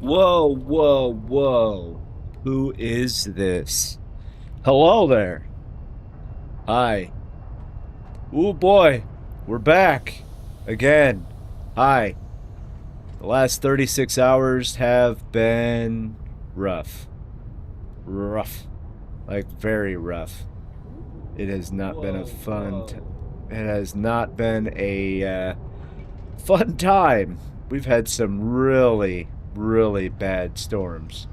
Whoa, whoa, whoa. Who is this? Hello there. Hi. Oh boy, we're back again. Hi. The last 36 hours have been rough. Rough. Like very rough. It has not been a Whoa, fun whoa. it has not been a fun time. We've had some really, really bad storms.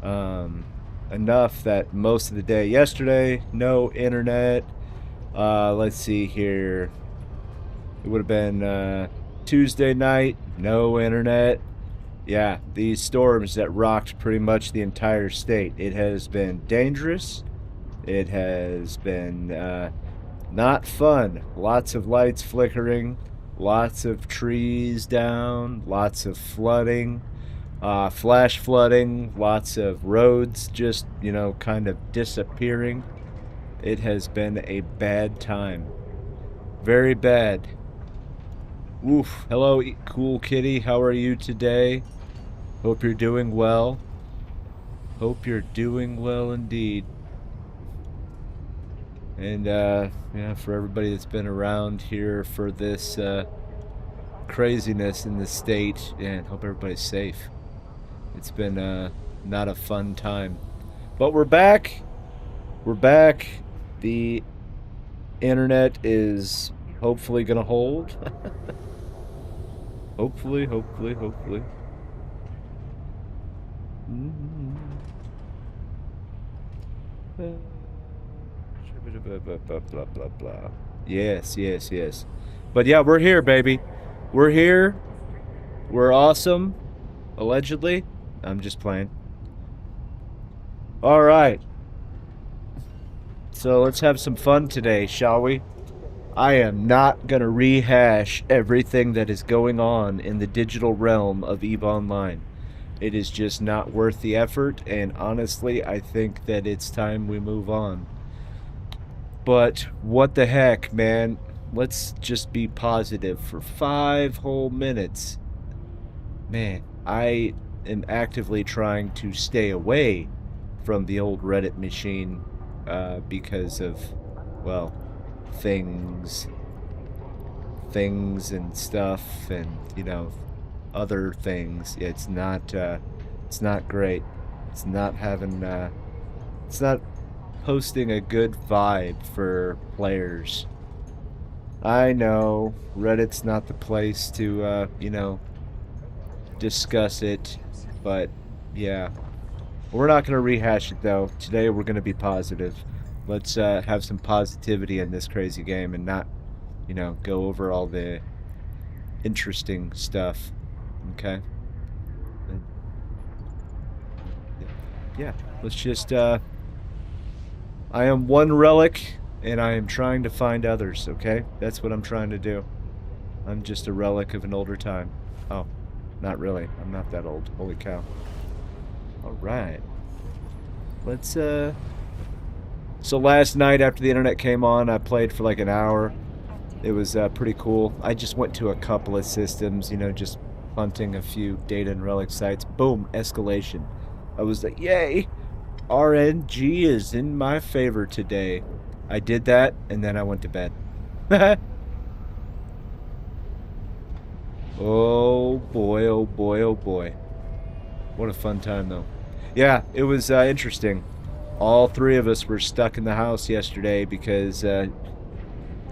Um, Enough that most of the day yesterday, no internet. Let's see here. It would have been Tuesday night, no internet. Yeah, these storms that rocked pretty much the entire state. It has been dangerous. It has been not fun. Lots of lights flickering, lots of trees down, lots of flooding, flash flooding, lots of roads just, kind of disappearing. It has been a bad time. Very bad. Oof. Hello, cool kitty. How are you today? Hope you're doing well. Hope you're doing well indeed. And yeah, for everybody that's been around here for this craziness in the state, and hope everybody's safe. It's been not a fun time. But we're back. We're back. The internet is hopefully gonna hold. Hopefully, hopefully, hopefully. Blah, blah, blah, blah. Yes, yes, yes. But yeah, we're here, baby. We're here. We're awesome. Allegedly. I'm just playing. All right. So let's have some fun today, shall we? I am not going to rehash everything that is going on in the digital realm of EVE Online. It is just not worth the effort, and honestly, I think that it's time we move on. But what the heck, man? Let's just be positive for 5 whole minutes. Man, I am actively trying to stay away from the old Reddit machine because of, well, things, things and stuff, and other things. It's not great. It's not having, it's not posting a good vibe for players. I know Reddit's not the place to, discuss it, but yeah. We're not going to rehash it though. Today we're going to be positive. Let's have some positivity in this crazy game and not, go over all the interesting stuff. Okay? Yeah. Let's just, I am one relic and I am trying to find others, okay? That's what I'm trying to do. I'm just a relic of an older time. Oh, not really. I'm not that old. Holy cow. All right. Let's So last night after the internet came on, I played for like an hour. It was pretty cool. I just went to a couple of systems, just hunting a few data and relic sites. Boom, escalation. I was like, yay, RNG is in my favor today. I did that, and then I went to bed. Oh boy, oh boy, oh boy. What a fun time, though. Yeah, it was interesting. All three of us were stuck in the house yesterday because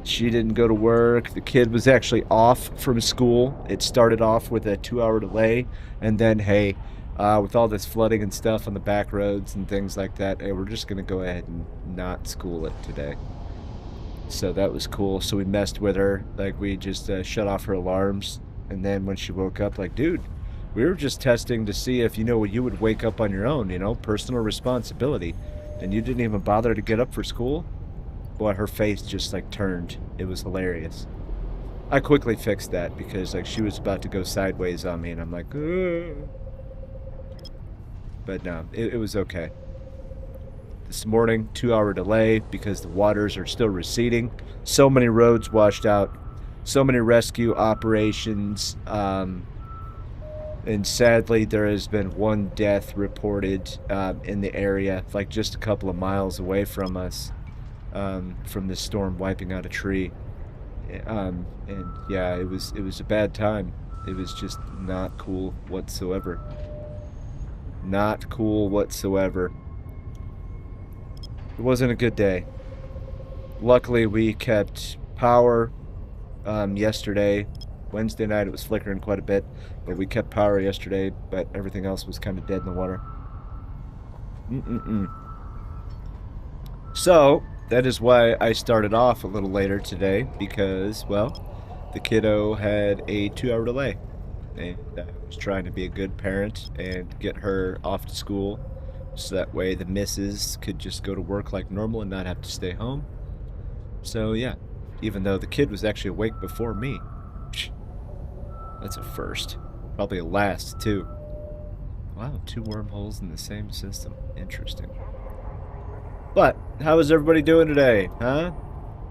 she didn't go to work. The kid was actually off from school. It started off with a 2 hour delay. And then, hey, with all this flooding and stuff on the back roads and things like that, hey, we're just going to go ahead and not school it today. So that was cool. So we messed with her. Like, we just shut off her alarms. And then when she woke up, like, dude, we were just testing to see if, you would wake up on your own, personal responsibility. And you didn't even bother to get up for school? Boy, her face just, like, turned. It was hilarious. I quickly fixed that because, like, she was about to go sideways on me, and I'm like, ugh. But no, it was okay. This morning, 2 hour delay because the waters are still receding. So many roads washed out. So many rescue operations. And sadly, there has been one death reported in the area, like just a couple of miles away from us, from this storm wiping out a tree. And yeah, it was a bad time. It was just not cool whatsoever. Not cool whatsoever. It wasn't a good day. Luckily, we kept power yesterday. Wednesday night, it was flickering quite a bit, but we kept power yesterday, but everything else was kind of dead in the water. So, that is why I started off a little later today, because, well, the kiddo had a 2-hour delay. And I was trying to be a good parent and get her off to school, so that way the missus could just go to work like normal and not have to stay home. So, yeah, even though the kid was actually awake before me. That's a first. Probably a last, too. Wow, 2 wormholes in the same system. Interesting. But, how is everybody doing today, huh?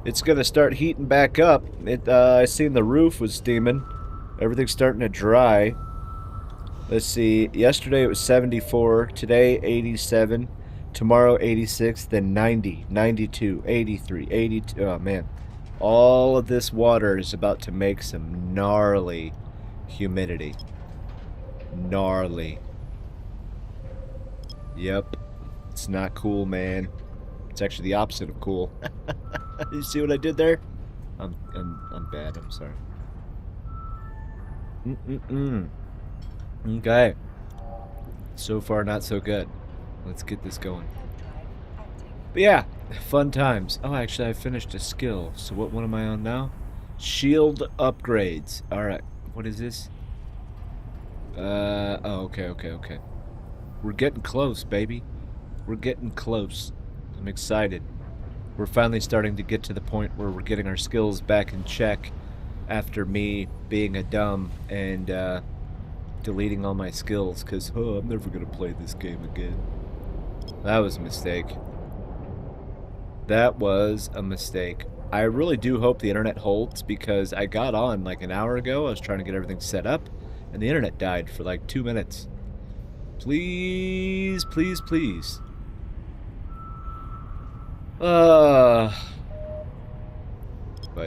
It's gonna start heating back up. I seen the roof was steaming. Everything's starting to dry. Let's see, yesterday it was 74, today 87, tomorrow 86, then 90, 92, 83, 82. Oh, man. All of this water is about to make some gnarly humidity. Gnarly. Yep. It's not cool, man. It's actually the opposite of cool. You see what I did there? I'm bad. I'm sorry. Okay. So far, not so good. Let's get this going. But yeah, fun times. Oh, actually, I finished a skill. So what one am I on now? Shield upgrades. All right. What is this? Oh, okay. We're getting close, baby. We're getting close. I'm excited. We're finally starting to get to the point where we're getting our skills back in check after me being a dumb and deleting all my skills because, oh, I'm never going to play this game again. That was a mistake. That was a mistake. I really do hope the internet holds because I got on like an hour ago. I was trying to get everything set up and the internet died for like 2 minutes. Please, please, please. But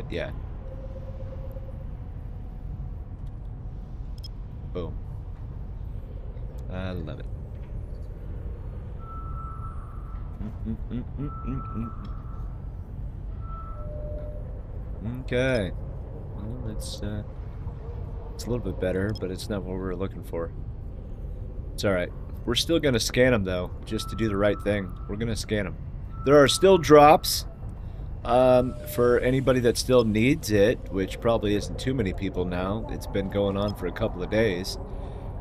yeah. Boom. I love it. Okay. Well, it's a little bit better, but it's not what we were looking for. It's alright. We're still gonna scan them, though, just to do the right thing. We're gonna scan them. There are still drops for anybody that still needs it, which probably isn't too many people now. It's been going on for a couple of days.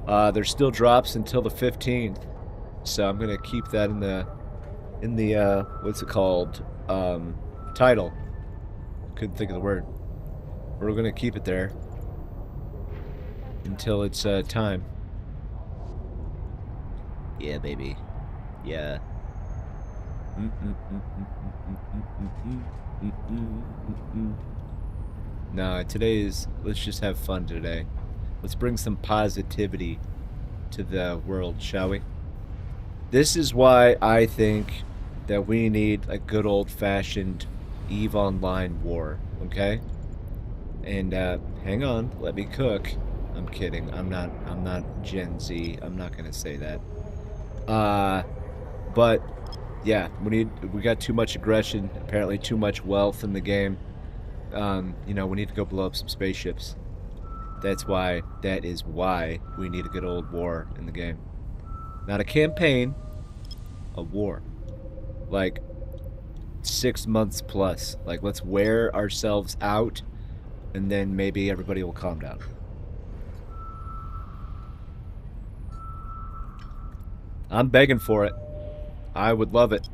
There's still drops until the 15th, so I'm gonna keep that in the what's it called? Title. Couldn't think of the word. We're gonna keep it there until it's time. Yeah, baby. Yeah. Nah, let's just have fun today. Let's bring some positivity to the world, shall we? This is why I think that we need a good old-fashioned EVE Online war, okay? And, hang on, let me cook. I'm kidding, I'm not Gen Z, I'm not gonna say that. But yeah, we got too much aggression, apparently too much wealth in the game. You know, we need to go blow up some spaceships. That is why we need a good old war in the game. Not a campaign, a war. Like 6 months plus. Like, let's wear ourselves out and then maybe everybody will calm down. I'm begging for it. I would love it.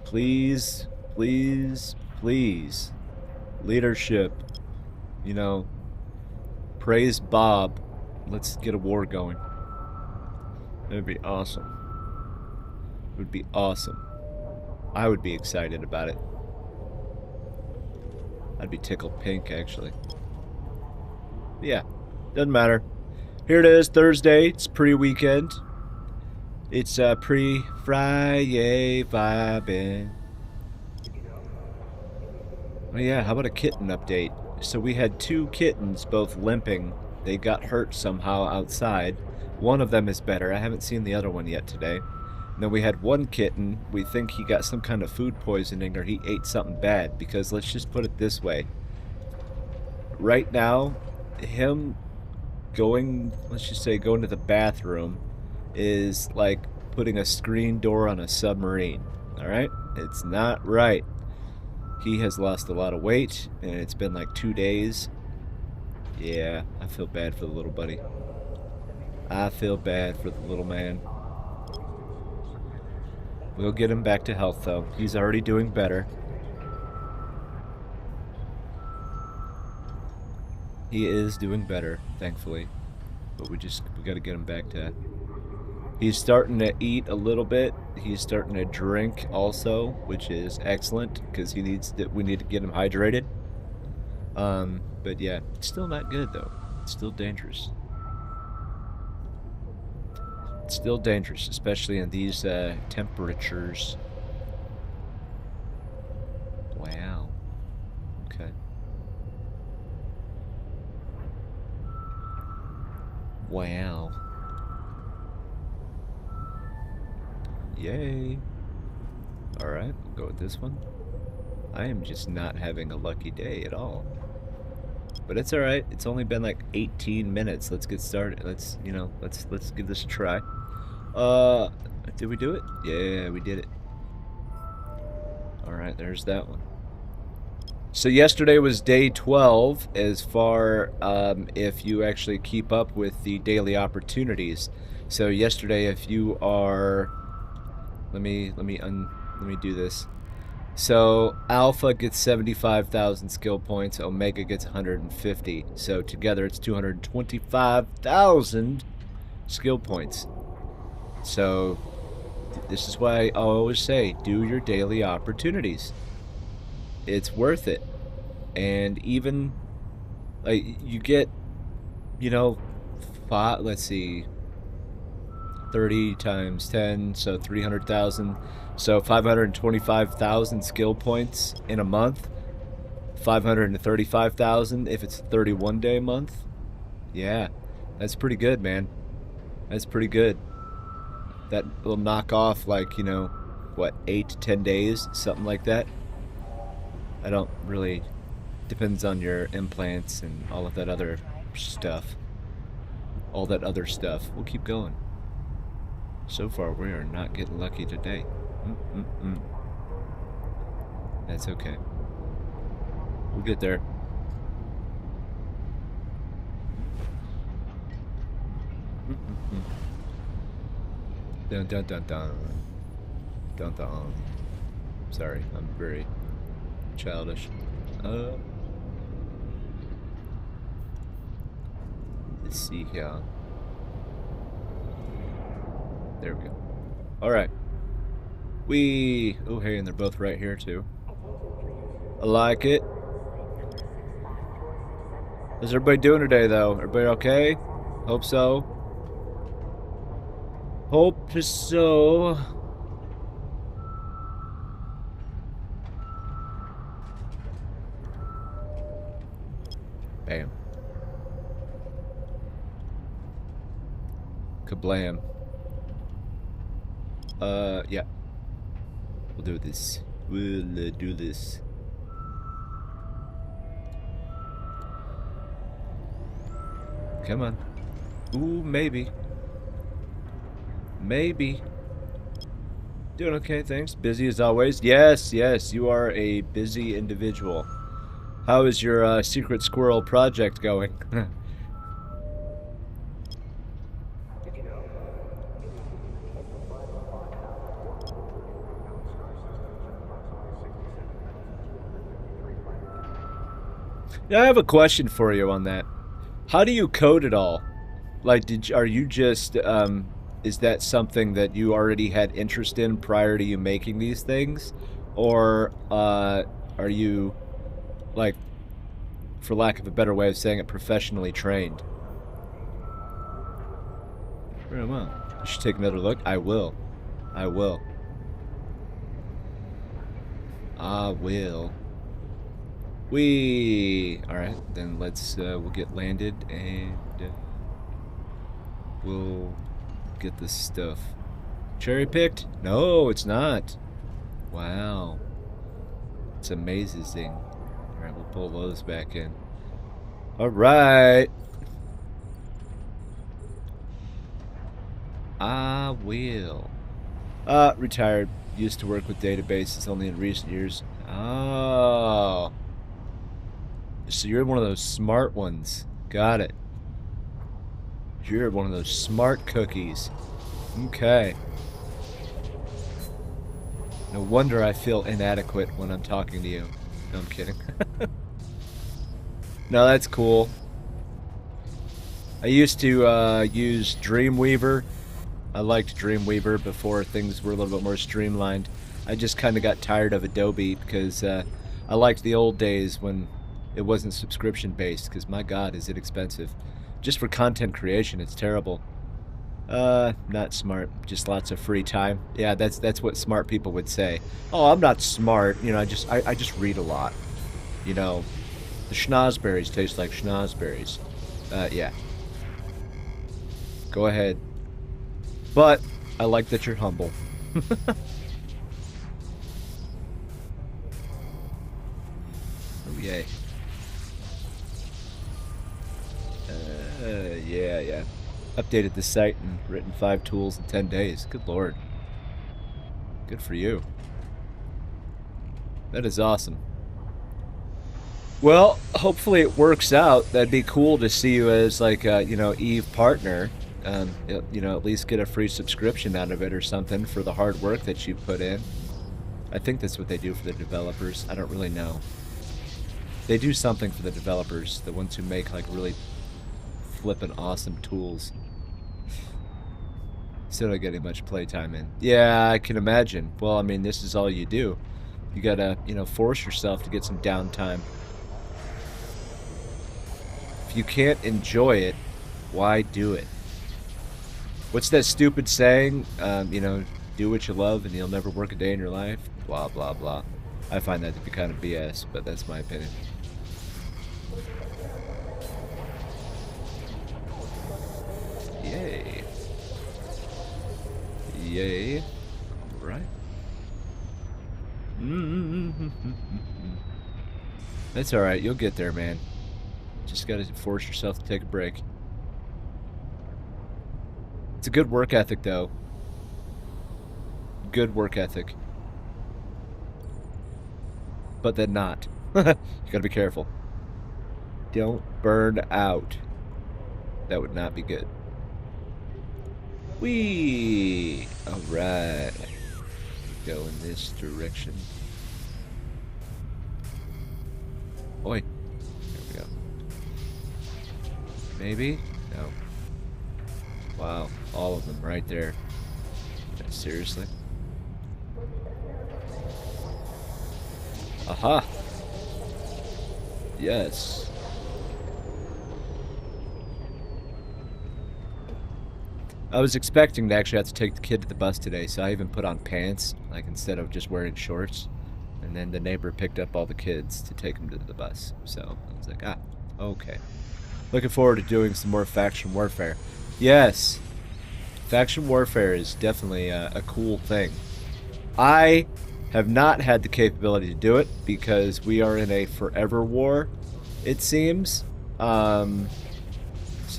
Please, please, please. Leadership. You know, praise Bob. Let's get a war going. It would be awesome. It would be awesome. I would be excited about it. I'd be tickled pink, actually. But yeah, doesn't matter. Here it is, Thursday. It's pre-weekend. It's pre-Friday vibing. Oh yeah, how about a kitten update? So we had 2 kittens, both limping. They got hurt somehow outside. One of them is better. I haven't seen the other one yet today. And then we had 1 kitten. We think he got some kind of food poisoning or he ate something bad, because let's just put it this way. Right now, him going, let's just say going to the bathroom is like putting a screen door on a submarine. Alright? It's not right. He has lost a lot of weight, and it's been like 2 days. Yeah, I feel bad for the little buddy. I feel bad for the little man. We'll get him back to health, though. He's already doing better. He is doing better, thankfully. But we gotta get him back to... He's starting to eat a little bit. He's starting to drink also, which is excellent, because we need to get him hydrated. But yeah, it's still not good, though. It's still dangerous. It's still dangerous, especially in these temperatures. Wow. Okay. Wow. Yay. Alright, we'll go with this one. I am just not having a lucky day at all. But it's alright. It's only been like 18 minutes. Let's get started. Let's give this a try. Did we do it? Yeah, we did it. Alright, there's that one. So yesterday was day 12 as far if you actually keep up with the daily opportunities. So yesterday, if you are... Let me do this. So Alpha gets 75,000 skill points, Omega gets 150. So together it's 225,000 skill points. So this is why I always say, do your daily opportunities. It's worth it. And even like you get, you know, let's see, 30 times 10, so 300,000. So 525,000 skill points in a month. 535,000 if it's a 31-day month. Yeah, that's pretty good, man. That's pretty good. That will knock off, like, you know, what, 8 to 10 days, something like that. I don't really... Depends on your implants and all of that other stuff. All that other stuff. We'll keep going. So far, we are not getting lucky today. That's okay. We'll get there. Dun dun dun dun. Dun dun. Sorry, I'm very childish. Let's see here. There we go. Alright. Oh, hey, and they're both right here, too. I like it. How's everybody doing today, though? Everybody okay? Hope so. Hope so. Bam. Kablam. Yeah. We'll do this. We'll do this. Come on. Ooh, maybe. Maybe. Doing okay, thanks. Busy as always. Yes, yes, you are a busy individual. How is your secret squirrel project going? Yeah, I have a question for you on that. How do you code it all? Like, are you just, is that something that you already had interest in prior to you making these things? Or, are you, like, for lack of a better way of saying it, professionally trained? Very well. You should take another look. I will. I will. I will. Alright, then let's, we'll get landed and we'll get this stuff. Cherry picked? No, it's not. Wow. It's amazing. Alright, we'll pull those back in. Alright. I will. Retired. Used to work with databases only in recent years. Oh. So you're one of those smart ones. Got it. You're one of those smart cookies. Okay. No wonder I feel inadequate when I'm talking to you. No, I'm kidding. No, that's cool. I used to use Dreamweaver. I liked Dreamweaver before things were a little bit more streamlined. I just kind of got tired of Adobe because I liked the old days when it wasn't subscription based, because my god, is it expensive. Just for content creation, it's terrible. Not smart, just lots of free time. Yeah, that's what smart people would say. Oh, I'm not smart, you know, I just read a lot. You know, the schnozberries taste like schnozberries. Yeah. Go ahead. But I like that you're humble. Oh yay. Yeah. Updated the site and written 5 tools in 10 days. Good lord. Good for you. That is awesome. Well, hopefully it works out. That'd be cool to see you as like a, you know, Eve partner. You know, at least get a free subscription out of it or something for the hard work that you put in. I think that's what they do for the developers. I don't really know. They do something for the developers, the ones who make like really flippin' awesome tools. Still not getting much playtime in. Yeah, I can imagine. Well, I mean, this is all you do. You gotta, you know, force yourself to get some downtime. If you can't enjoy it, why do it? What's that stupid saying? You know, do what you love and you'll never work a day in your life? Blah, blah, blah. I find that to be kind of BS, but that's my opinion. Yay. Yay. Right. That's alright, you'll get there, man. Just gotta force yourself to take a break. It's a good work ethic, though. Good work ethic. But then not. You gotta be careful. Don't burn out. That would not be good. Whee! Alright. Go in this direction. Oi. There we go. Maybe? No. Wow. All of them right there. Seriously? Aha! Yes. I was expecting to actually have to take the kid to the bus today, so I even put on pants, like instead of just wearing shorts. And then the neighbor picked up all the kids to take them to the bus. So I was like, ah, okay. Looking forward to doing some more faction warfare. Yes, faction warfare is definitely a cool thing. I have not had the capability to do it because we are in a forever war, it seems. So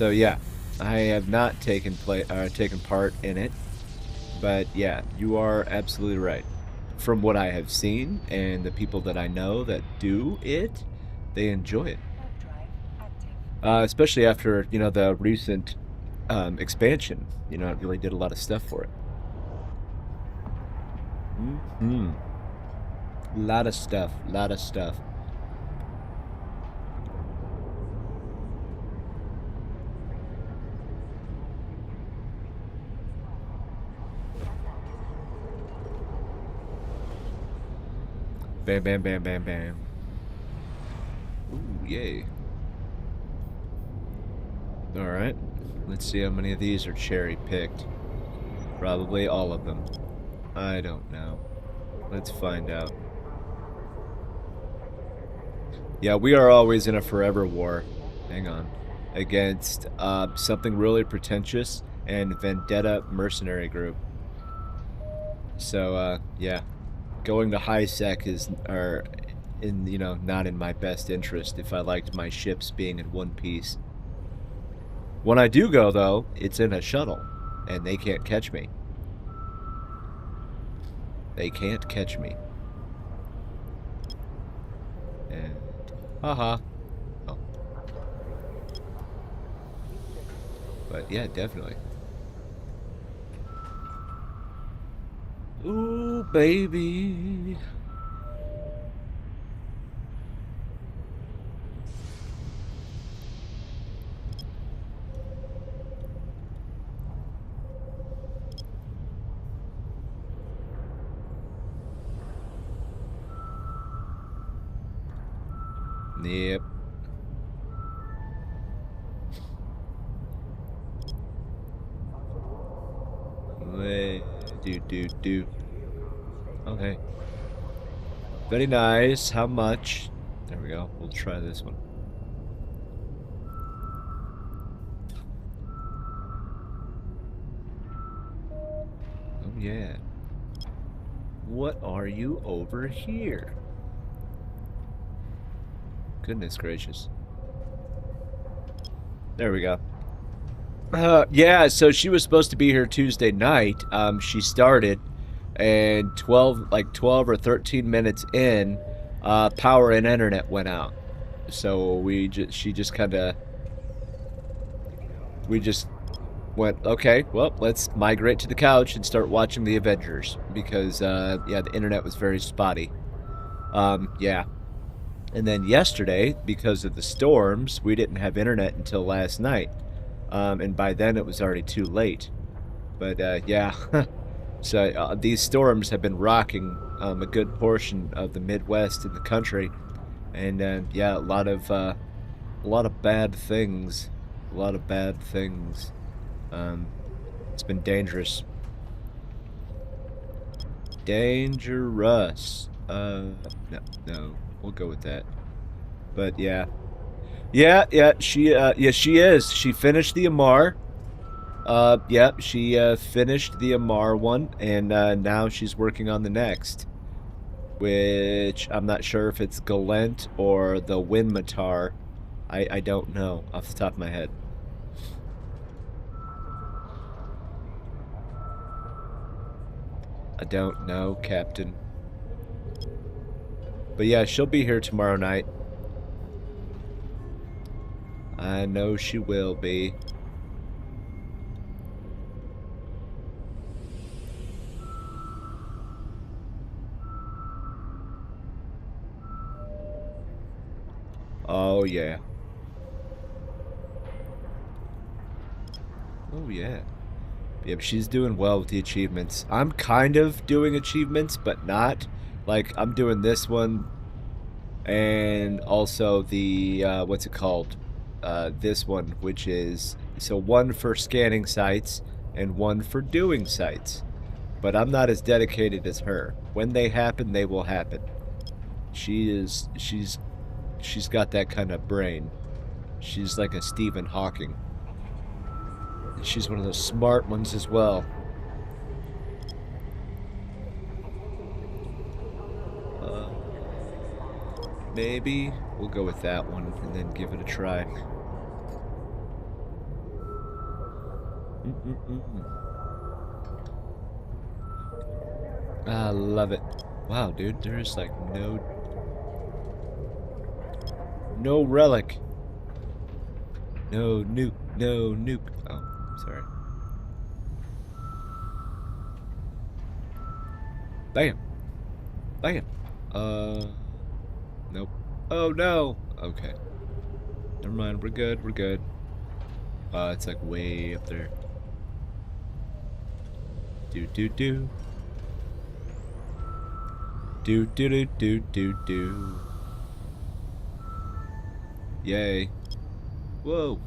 yeah, I have not taken part in it. But yeah, you are absolutely right. From what I have seen and the people that I know that do it, they enjoy it. Especially after, you know, the recent expansion. You know, it really did a lot of stuff for it. Lot of stuff. Bam, bam, bam, bam, bam. Ooh, yay. Alright. Let's see how many of these are cherry-picked. Probably all of them. I don't know. Let's find out. Yeah, we are always in a forever war. Hang on. Against something really pretentious and vendetta mercenary group. So, yeah. Going to high sec is, not in my best interest if I liked my ships being in one piece. When I do go, though, it's in a shuttle, and they can't catch me. They can't catch me. And, haha. Oh. But, yeah, definitely. Ooh, baby. Yep. Do. Okay. Very nice. How much? There we go. We'll try this one. Oh, yeah. What are you over here? Goodness gracious. There we go. Yeah, so she was supposed to be here Tuesday night. She started, and 12 or 13 minutes in, power and internet went out. So we just went, okay, well, let's migrate to the couch and start watching the Avengers because, yeah, the internet was very spotty. Yeah. And then yesterday, because of the storms, we didn't have internet until last night. And by then it was already too late. But, yeah. So these storms have been rocking a good portion of the Midwest in the country. And, yeah, a lot of bad things. A lot of bad things. It's been dangerous. Dangerous. No. We'll go with that. But yeah. Yeah, she is. She finished the Amar. Yeah, she finished the Amar one, and now she's working on the next. Which I'm not sure if it's Galent or the Winmatar. I don't know off the top of my head. I don't know, Captain. But yeah, she'll be here tomorrow night. I know she will be. Oh, yeah. Oh, yeah. Yep, she's doing well with the achievements. I'm kind of doing achievements, but not. Like, I'm doing this one, and also the, what's it called? This one, which is, so one for scanning sites, and one for doing sites. But I'm not as dedicated as her. When they happen, they will happen. She's got that kind of brain. She's like a Stephen Hawking. And she's one of those smart ones as well. Maybe we'll go with that one and then give it a try. I love it. Wow, dude, there is like no relic. No nuke. Oh, sorry. Bam. Nope. Oh no. Okay. Never mind. We're good. It's like way up there. Do. Yay. Whoa.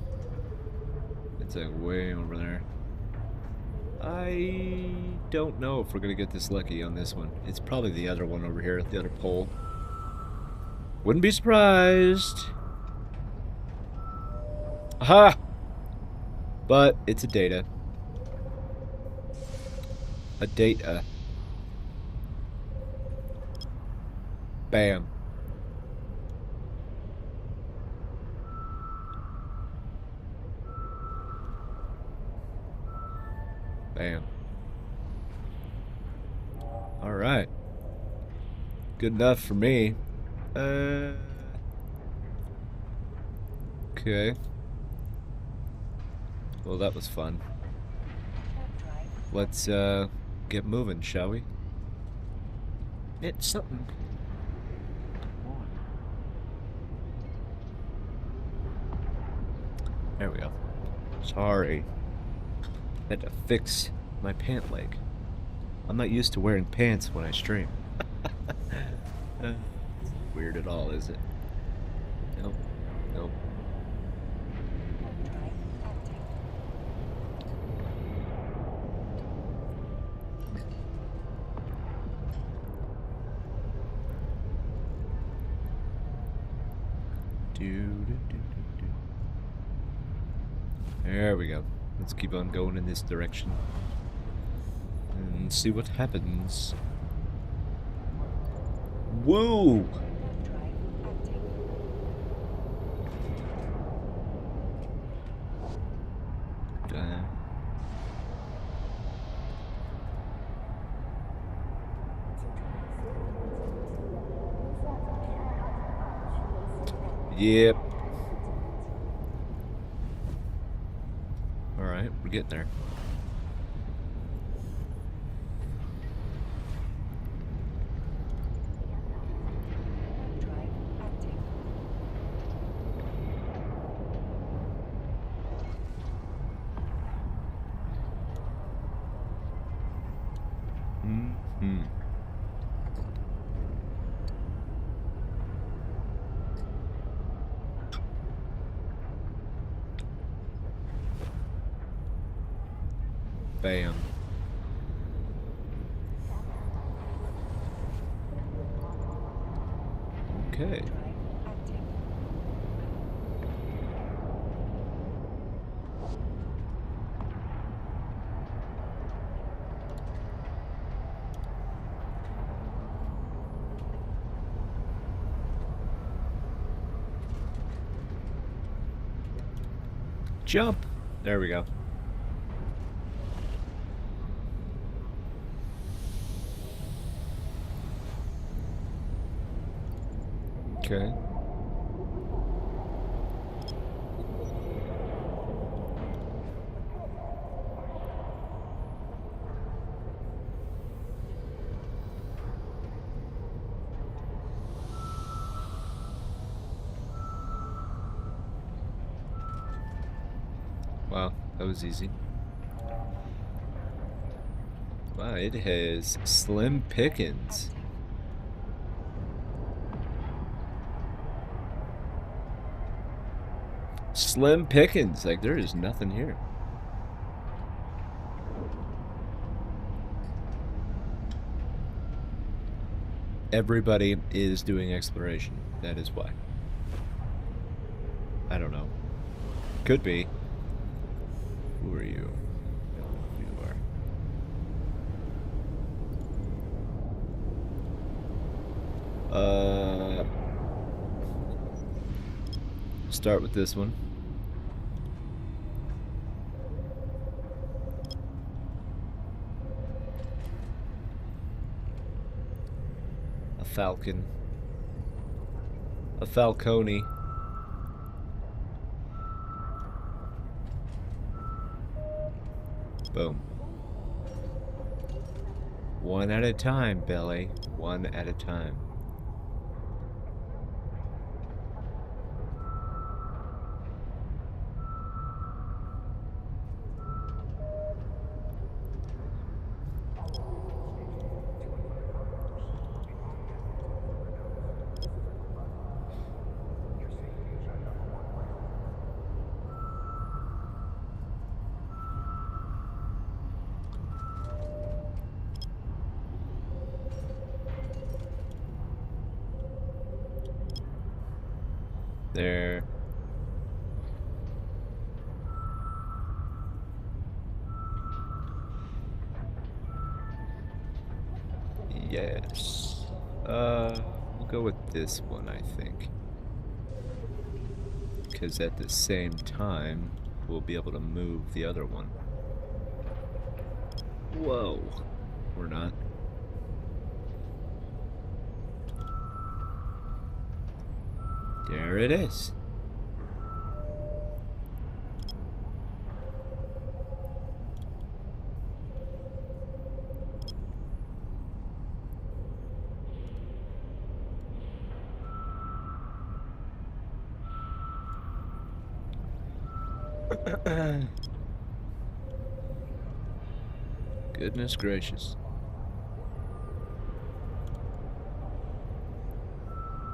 It's like way over there. I don't know if we're gonna get this lucky on this one. It's probably the other one over here, the other pole. Wouldn't be surprised. Aha! But it's a data. A data. Bam. Bam. Alright. Good enough for me. Okay. Well, that was fun. Let's, get moving, shall we? It's something. There we go. Sorry. Had to fix my pant leg. I'm not used to wearing pants when I stream. Weird at all, is it? Nope. Nope. There we go. Let's keep on going in this direction and see what happens. Whoa! Yep. Alright, we're getting there. Bam. Okay. Jump. There we go. Okay. Wow, that was easy. Wow, it has slim pickings. Slim pickings, like there is nothing here. Everybody is doing exploration. That is why. I don't know. Could be. Who are you? I don't know who you are. Start with this one. A falcon. A falcone. Boom. One at a time, Billy. One at a time. There. Yes. We'll go with this one, I think. Because at the same time, we'll be able to move the other one. Whoa. We're not. There it is. Goodness gracious.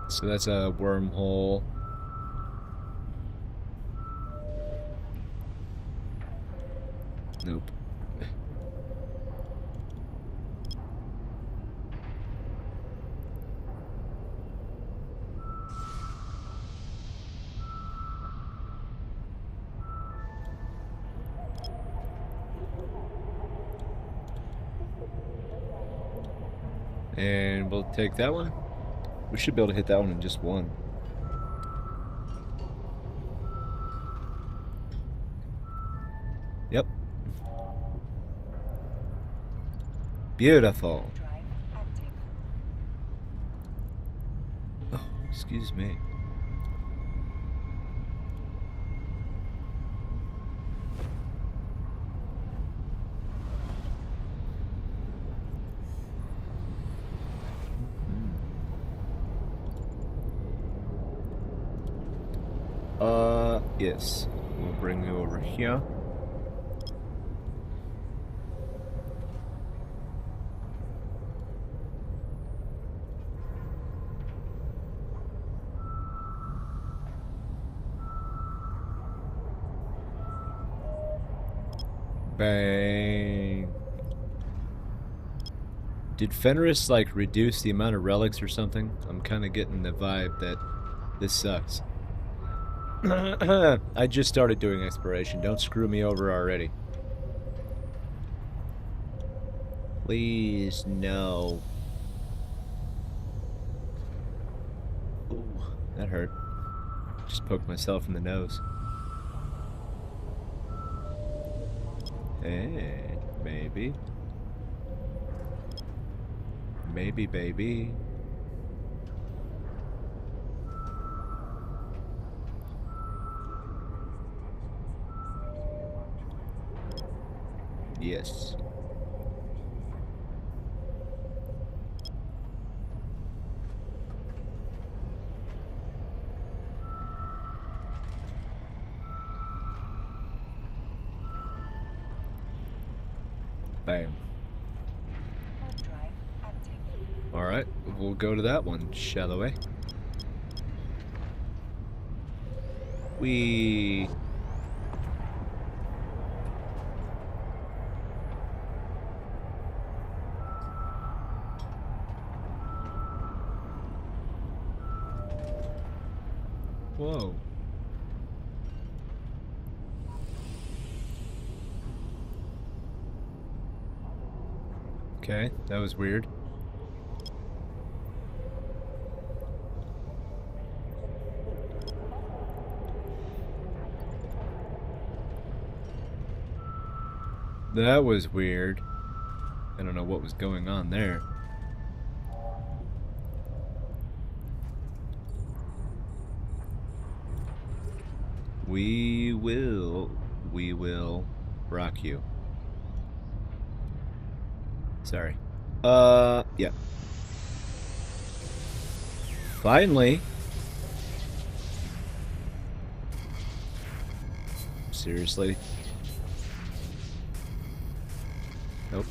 So that's a wormhole. Nope. And we'll take that one. We should be able to hit that one in just one. Yep. Beautiful. Oh, excuse me. Yes. We'll bring you over here. Bang. Did Fenris, like, reduce the amount of relics or something? I'm kind of getting the vibe that this sucks. I just started doing exploration. Don't screw me over already. Please, no. Ooh, that hurt. Just poked myself in the nose. Hey, maybe. Maybe, baby. Yes. Bam. Alright, we'll go to that one, shall we? We... Whoa. Okay, that was weird. That was weird. I don't know what was going on there. We will rock you. Sorry. Yeah. Finally. Seriously? Nope.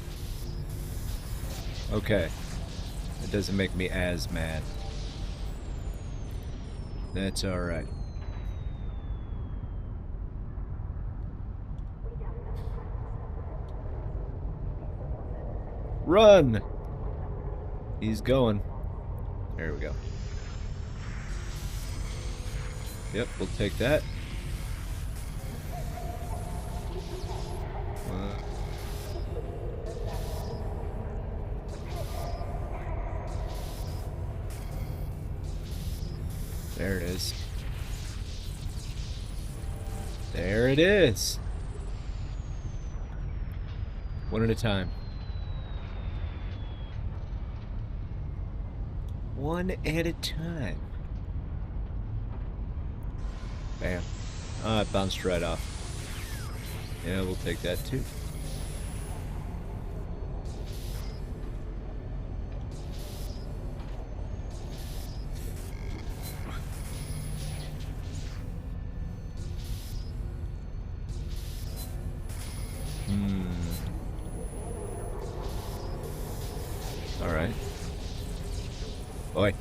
Okay. It doesn't make me as mad. That's alright. Run! He's going. There we go. Yep, we'll take that. There it is. There it is. One at a time. One at a time. Bam. Ah, it bounced right off. Yeah, we'll take that too. Alright. Boy.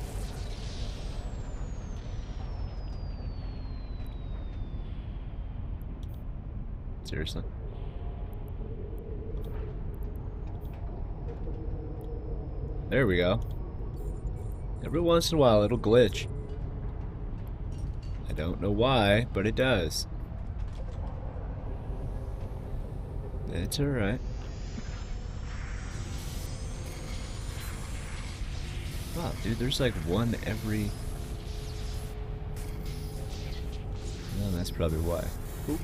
Seriously. There we go. Every once in a while it'll glitch. I don't know why, but it does. It's alright. Wow, dude, there's like one every... No, that's probably why. Oop.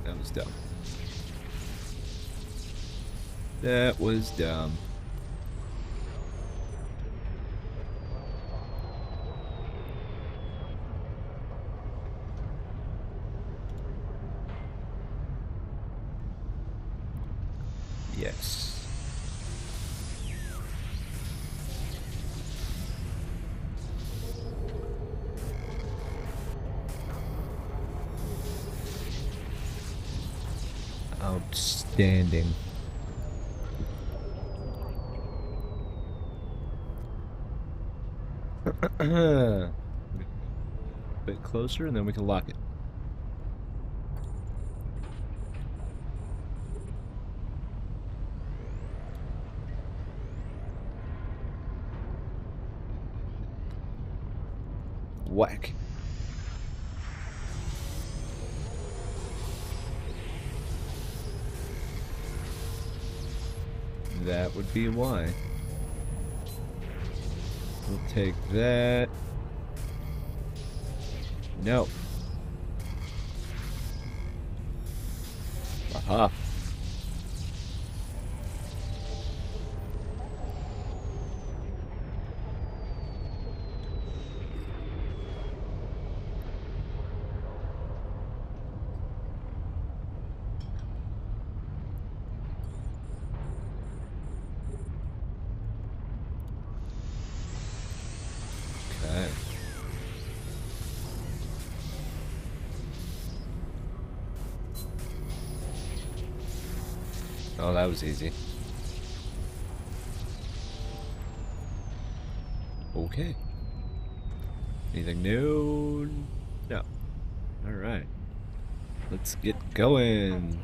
That was dumb. That was dumb. Yes. Outstanding. A bit closer, and then we can lock it. Whack. That would be why. We'll take that. No. Aha. Okay. Oh, that was easy. Okay. Anything new? No. Alright. Let's get going.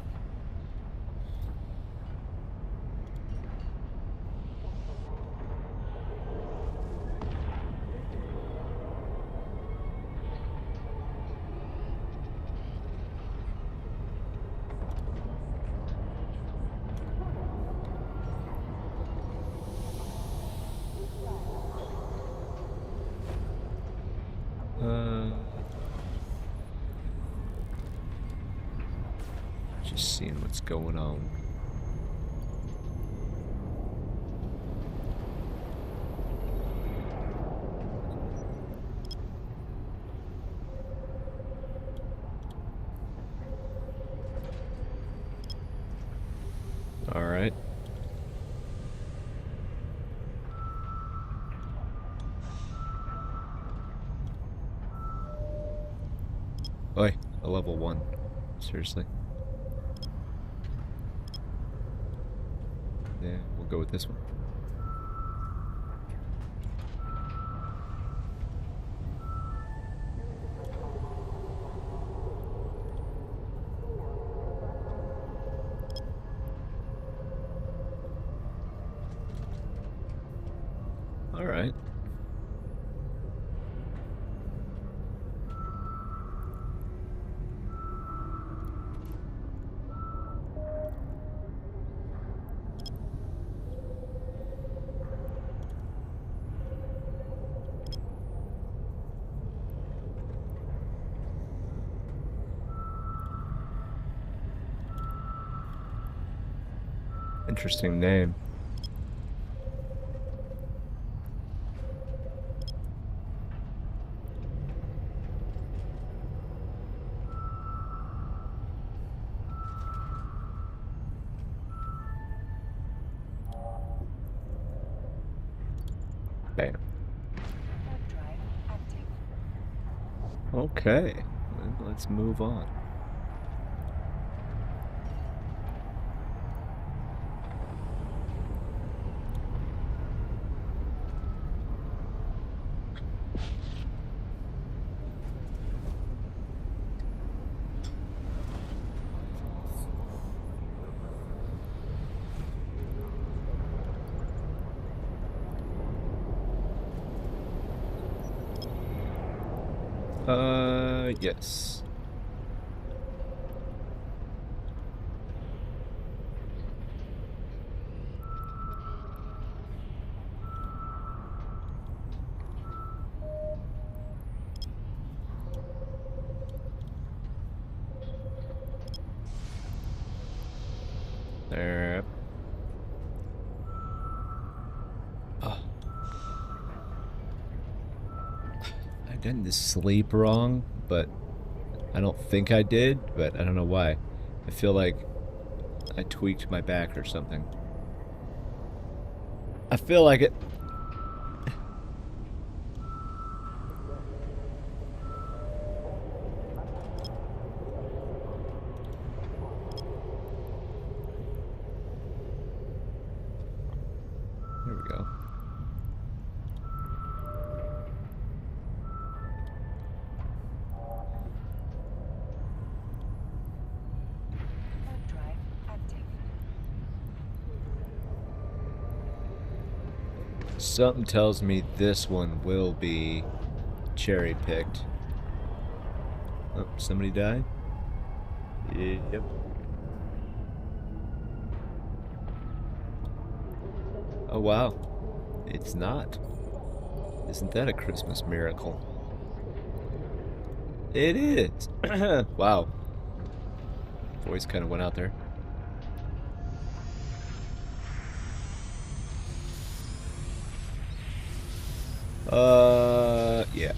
Just seeing what's going on. All right. Oi, a level 1. Seriously. Yeah, we'll go with this one. All right. Interesting name. Bam. Okay, let's move on. Yes. There. Oh. I didn't sleep wrong, but I don't think I did, but I don't know why. I feel like I tweaked my back or something. I feel like it. There we go. Something tells me this one will be cherry-picked. Oh, somebody died? Yep. Oh, wow. It's not. Isn't that a Christmas miracle? It is. Wow. Voice kind of went out there. Yeah.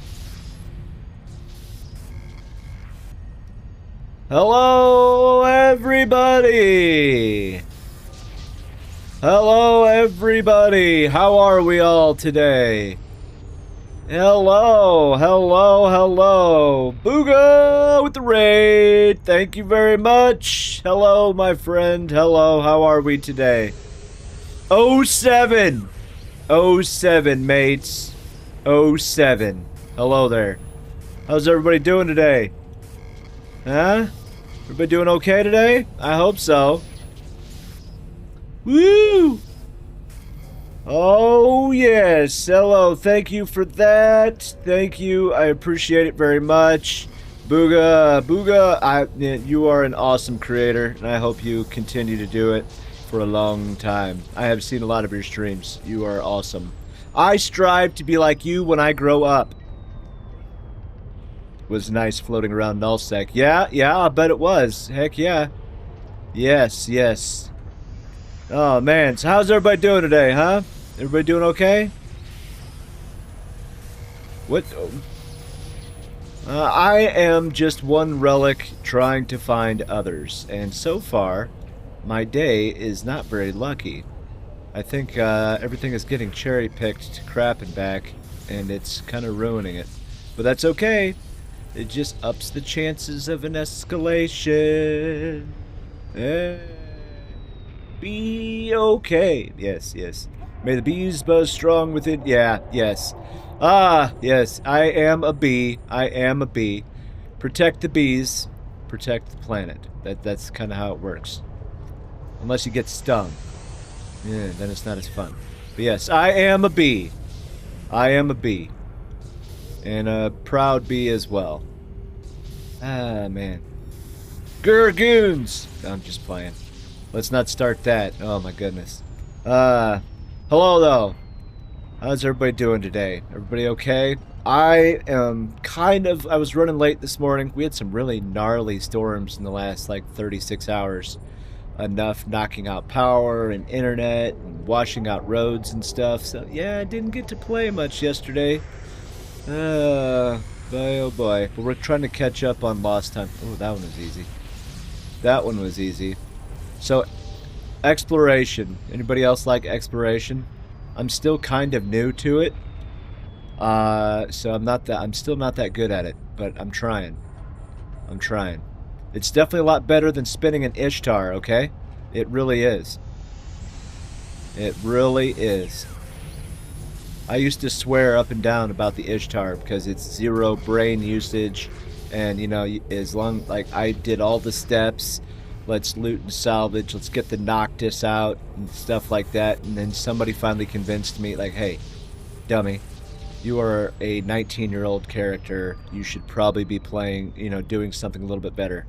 Hello, everybody! Hello, everybody! How are we all today? Hello, hello, hello! Booga with the raid! Thank you very much! Hello, my friend. Hello, how are we today? 07! 07, mates. 07. Hello there. How's everybody doing today? Huh? Everybody doing okay today? I hope so. Woo! Oh, yes. Hello. Thank you for that. Thank you. I appreciate it very much. Booga, Booga, you are an awesome creator, and I hope you continue to do it for a long time. I have seen a lot of your streams. You are awesome. I strive to be like you when I grow up. It was nice floating around Nullsec. Yeah, I bet it was. Heck yeah. Yes, yes. Oh, man. So how's everybody doing today, huh? Everybody doing okay? What? I am just one relic trying to find others. And so far, my day is not very lucky. I think everything is getting cherry-picked to crap and back, and it's kind of ruining it. But that's okay. It just ups the chances of an escalation. Be okay. Yes, yes. May the bees buzz strong within. Yeah, yes. Ah, yes. I am a bee. I am a bee. Protect the bees. Protect the planet. That's kind of how it works. Unless you get stung. Yeah, then it's not as fun. But yes, I am a bee. I am a bee. And a proud bee as well. Ah, man. Gurgoons! I'm just playing. Let's not start that. Oh, my goodness. Hello, though. How's everybody doing today? Everybody okay? I am I was running late this morning. We had some really gnarly storms in the last, like, 36 hours. enough knocking out power and internet and washing out roads and stuff. So yeah, I didn't get to play much yesterday. Boy, oh boy. But we're trying to catch up on lost time. Oh, that one was easy. That one was easy. So, exploration. Anybody else like exploration? I'm still kind of new to it. So I'm still not that good at it, but I'm trying. I'm trying. It's definitely a lot better than spinning an Ishtar, okay? It really is. It really is. I used to swear up and down about the Ishtar because it's 0 brain usage, and you know, as long like I did all the steps, let's loot and salvage, let's get the Noctis out and stuff like that, and then somebody finally convinced me, like, hey, dummy, you are a 19-year-old character, you should probably be playing, you know, doing something a little bit better.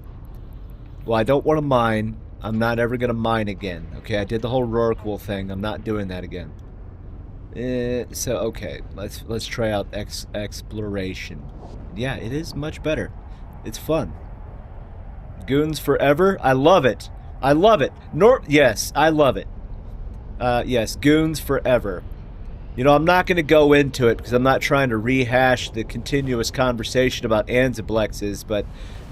Well, I don't want to mine. I'm not ever going to mine again, okay? I did the whole Rorqual thing. I'm not doing that again. So, okay, let's try out exploration. Yeah, it is much better. It's fun. Goons forever? I love it. I love it. Yes, I love it. Yes, goons forever. You know, I'm not going to go into it because I'm not trying to rehash the continuous conversation about Anziblexes, but,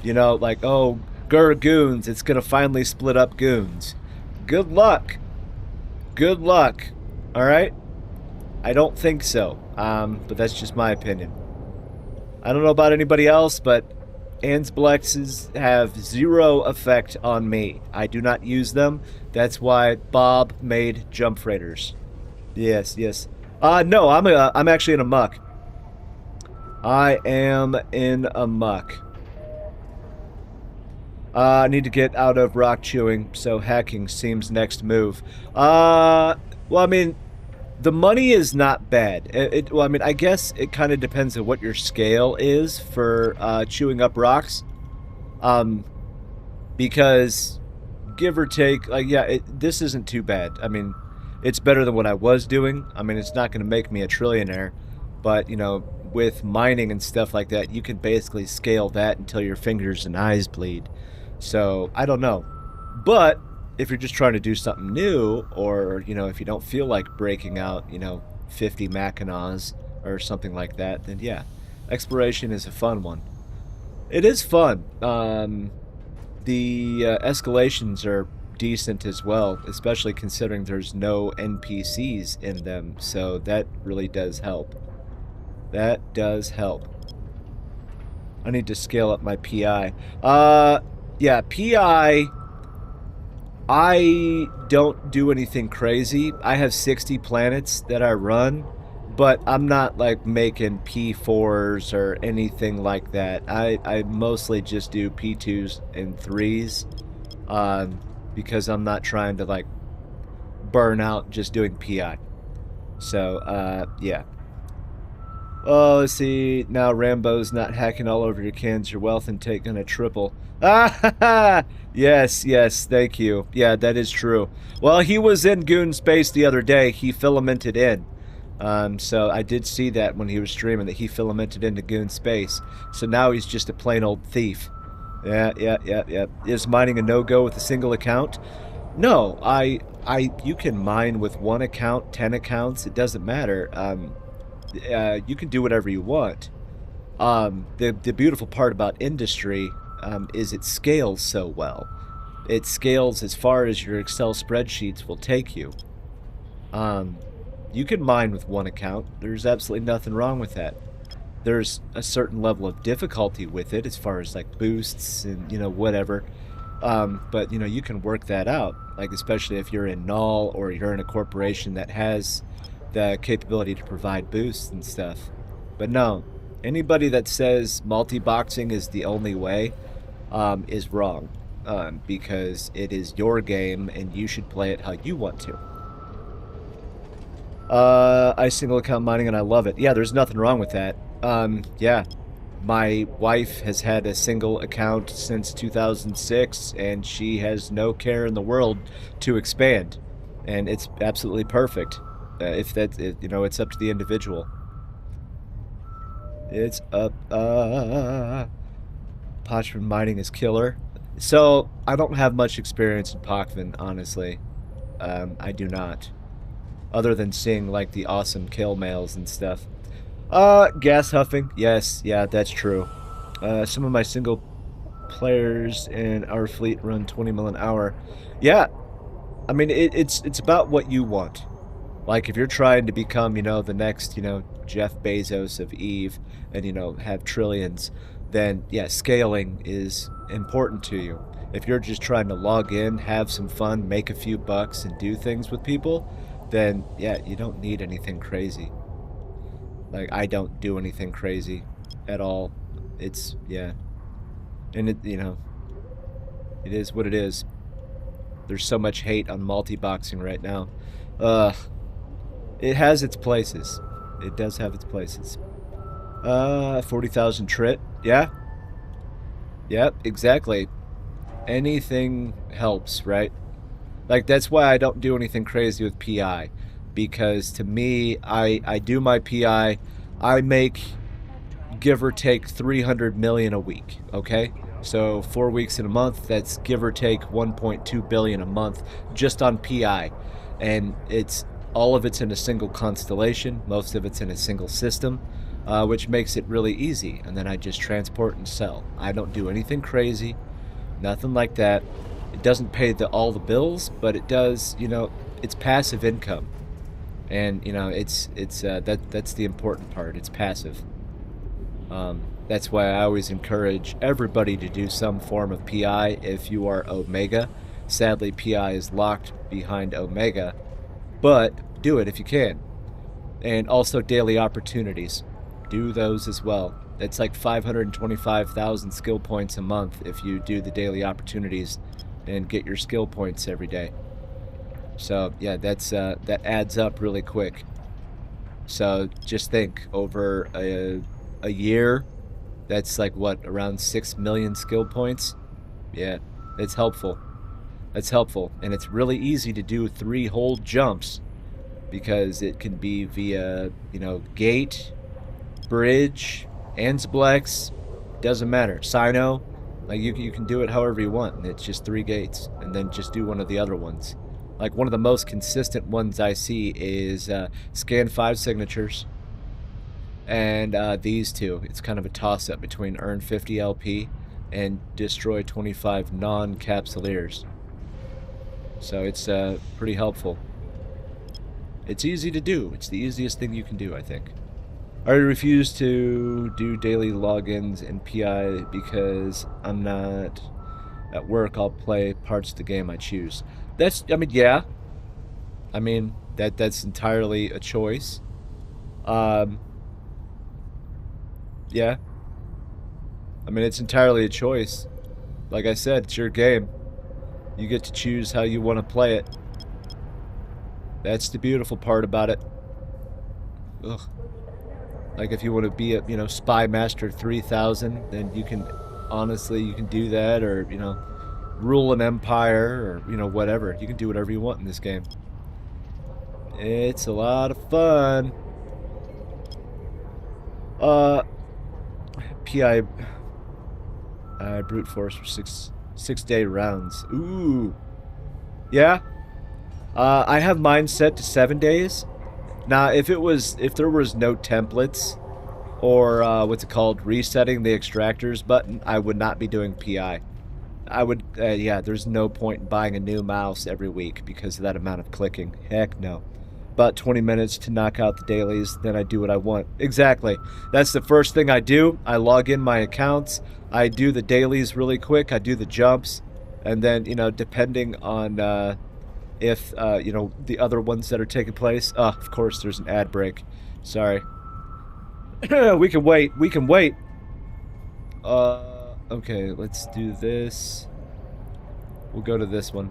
you know, like, oh, goons, it's going to finally split up goons. Good luck. Good luck. All right? I don't think so, but that's just my opinion. I don't know about anybody else, but Anziblexes have 0 effect on me. I do not use them. That's why Bob made jump freighters. Yes, yes. No, I'm actually in a muck. I am in a muck. I need to get out of rock chewing, so hacking seems next move. Well, I mean, the money is not bad. Well, I mean, I guess it kind of depends on what your scale is for chewing up rocks. Because, give or take, like, yeah, this isn't too bad. I mean, it's better than what I was doing. I mean, it's not going to make me a trillionaire, but, you know, with mining and stuff like that, you can basically scale that until your fingers and eyes bleed. So, I don't know. But if you're just trying to do something new, or, you know, if you don't feel like breaking out, you know, 50 Mackinaws or something like that, then yeah, exploration is a fun one. It is fun. The escalations are decent as well, especially considering there's no NPCs in them, so that really does help. That does help. I need to scale up my PI. Yeah, PI... I don't do anything crazy. I have 60 planets that I run, but I'm not like making P4s or anything like that. I mostly just do P2s and 3s because I'm not trying to like burn out just doing PI. So, yeah. Oh, let's see. Now Rambo's not hacking all over your cans. Your wealth intake gonna triple. Ah, yes, yes, thank you. Yeah, that is true. Well, he was in Goon Space the other day. He filamented in. So I did see that when he was streaming, that he filamented into Goon Space. So now he's just a plain old thief. Yeah. Is mining a no-go with a single account? No, you can mine with 1 account, 10 accounts. It doesn't matter. You can do whatever you want. The beautiful part about industry is it scales so well. It scales as far as your Excel spreadsheets will take you. You can mine with 1 account. There's absolutely nothing wrong with that. There's a certain level of difficulty with it as far as like boosts and, you know, whatever. But, you know, you can work that out. Like, especially if you're in Null or you're in a corporation that has the capability to provide boosts and stuff. But no, anybody that says multi-boxing is the only way is wrong, because it is your game and you should play it how you want to. I single account mining and I love it. Yeah, there's nothing wrong with that. Yeah, my wife has had a single account since 2006 and she has no care in the world to expand, and it's absolutely perfect. If that, you know, it's up to the individual. It's up. Parchment mining is killer. So I don't have much experience in Pochvan, honestly. I do not. Other than seeing like the awesome kill mails and stuff. Gas huffing. Yes, yeah, that's true. Some of my single players in our fleet run 20 mil an hour. Yeah, I mean it's about what you want. Like if you're trying to become, the next, Jeff Bezos of Eve and, have trillions, then yeah, scaling is important to you. If you're just trying to log in, have some fun, make a few bucks and do things with people, then yeah, you don't need anything crazy. Like I don't do anything crazy at all. It's yeah. And it is what it is. There's so much hate on multi-boxing right now. Ugh. It has its places. It does have its places. 40,000 trit. Yeah. Yep, exactly. Anything helps, right? Like that's why I don't do anything crazy with PI. Because to me, I do my PI, I make give or take 300 million a week, okay? So 4 weeks in a month, that's give or take 1.2 billion a month just on PI. And it's all of it's in a single constellation, most of it's in a single system, which makes it really easy. And then I just transport and sell. I don't do anything crazy, nothing like that. It doesn't pay all the bills, but it does, it's passive income. And it's that's the important part. It's passive. That's why I always encourage everybody to do some form of PI if you are Omega. Sadly, PI is locked behind Omega, but do it if you can. And also daily opportunities. Do those as well. It's like 525,000 skill points a month if you do the daily opportunities and get your skill points every day. So yeah, that adds up really quick. So just think over a year, that's like what, around 6 million skill points. Yeah, it's helpful. That's helpful, and it's really easy to do 3 hold jumps because it can be via gate, bridge, Ansplex, doesn't matter. Sino, like you can do it however you want, and it's just 3 gates, and then just do one of the other ones. Like one of the most consistent ones I see is scan 5 signatures, and these two. It's kind of a toss-up between earn 50 LP and destroy 25 non-capsuleers. So it's pretty helpful. It's easy to do. It's the easiest thing you can do, I think. I refuse to do daily logins in PI because I'm not at work. I'll play parts of the game I choose. Yeah. I mean, that's entirely a choice. Yeah. I mean, it's entirely a choice. Like I said, it's your game. You get to choose how you want to play it. That's the beautiful part about it. Ugh. Like if you want to be a, Spy Master 3000, then you can, honestly, you can do that, or, rule an empire, or, whatever. You can do whatever you want in this game. It's a lot of fun. PI brute force for six day rounds. Ooh. Yeah. I have mine set to 7 days. Now, if there was no templates or what's it called, resetting the extractors button, I would not be doing PI. I would, yeah, there's no point in buying a new mouse every week because of that amount of clicking. Heck no. About 20 minutes to knock out the dailies, then I do what I want. Exactly. That's the first thing I do. I log in my accounts. I do the dailies really quick. I do the jumps. And then, depending on if, the other ones that are taking place. Of course, there's an ad break. Sorry. We can wait. We can wait. Okay, let's do this. We'll go to this one.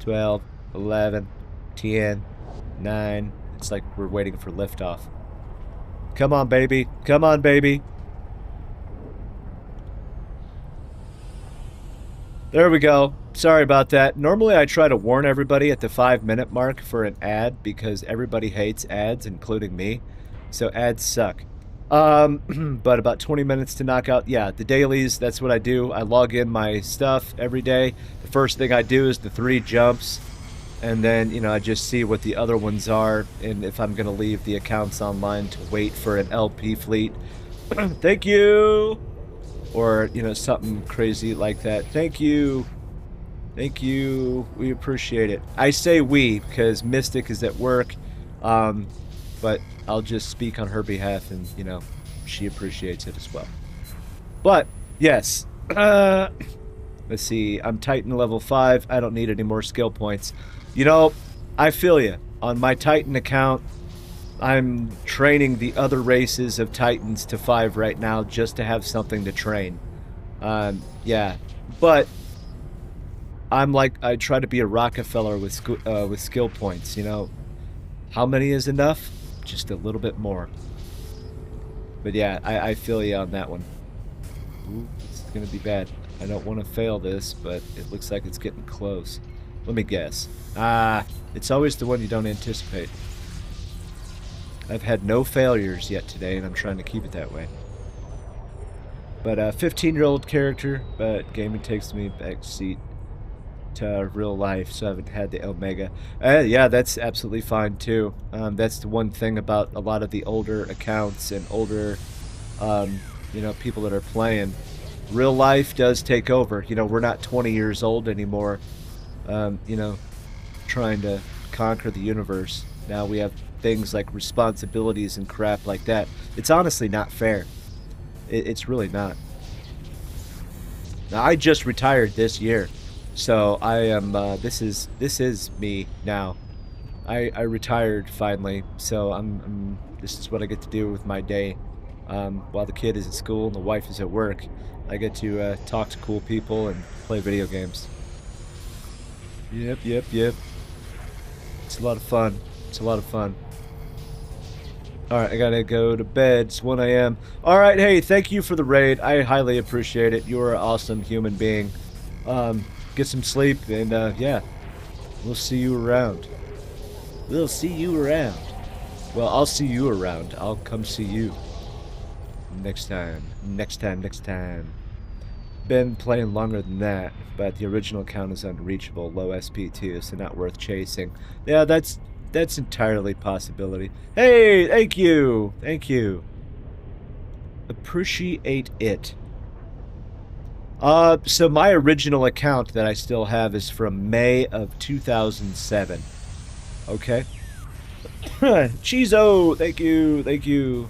12, 11, 10, 9. It's like we're waiting for liftoff. Come on, baby. Come on, baby. There we go. Sorry about that. Normally I try to warn everybody at the 5-minute mark for an ad because everybody hates ads, including me. So ads suck. But about 20 minutes to knock out. Yeah, the dailies, that's what I do. I log in my stuff every day. The first thing I do is the 3 jumps. And then, you know, I just see what the other ones are. And if I'm going to leave the accounts online to wait for an LP fleet. Thank you! Or, you know, something crazy like that. Thank you! Thank you. We appreciate it. I say we because Mystic is at work. But I'll just speak on her behalf, and, you know, she appreciates it as well. But, yes. Let's see. I'm Titan level 5. I don't need any more skill points. You know, I feel you. On my Titan account, I'm training the other races of Titans to 5 right now just to have something to train. Yeah. But I'm like, I try to be a Rockefeller with skill points, you know. How many is enough? Just a little bit more. But yeah, I feel you on that one. Ooh, this is gonna be bad. I don't want to fail this, but it looks like it's getting close. Let me guess. It's always the one you don't anticipate. I've had no failures yet today, and I'm trying to keep it that way. But 15-year-old character, but gaming takes me back seat to real life, so I haven't had the Omega. Yeah, that's absolutely fine too. That's the one thing about a lot of the older accounts and older, you know, people that are playing. Real life does take over. You know, we're not 20 years old anymore, you know, trying to conquer the universe. Now we have things like responsibilities and crap like that. It's honestly not fair. It's really not. Now, I just retired this year. So I am, this is me now. I retired finally, so this is what I get to do with my day. While the kid is at school and the wife is at work, I get to talk to cool people and play video games. Yep. It's a lot of fun. It's a lot of fun. Alright, I gotta go to bed. It's 1 a.m. Alright, hey, thank you for the raid. I highly appreciate it. You're an awesome human being. Get some sleep, and yeah, we'll see you around. We'll see you around. Well, I'll see you around. I'll come see you next time. Next time. Been playing longer than that, but the original account is unreachable, low SP2, so not worth chasing. Yeah, that's entirely possibility. Hey, thank you. Appreciate it. So my original account that I still have is from May of 2007. Okay. Chizo, thank you.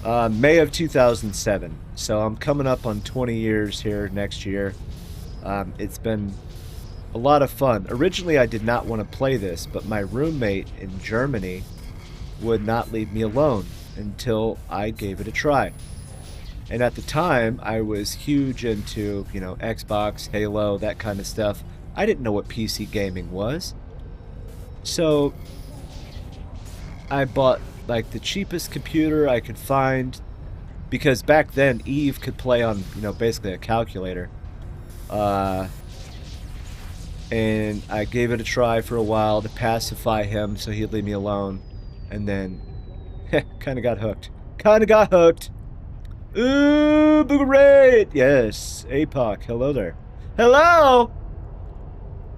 May of 2007. So I'm coming up on 20 years here next year. It's been a lot of fun. Originally, I did not want to play this, but my roommate in Germany would not leave me alone until I gave it a try. And at the time, I was huge into, you know, Xbox, Halo, that kind of stuff. I didn't know what PC gaming was. So I bought, like, the cheapest computer I could find. Because back then, Eve could play on, you know, basically a calculator. And I gave it a try for a while to pacify him so he'd leave me alone. And then, kind of got hooked. Ooh, Boogerade! Yes, APOC. Hello there. Hello!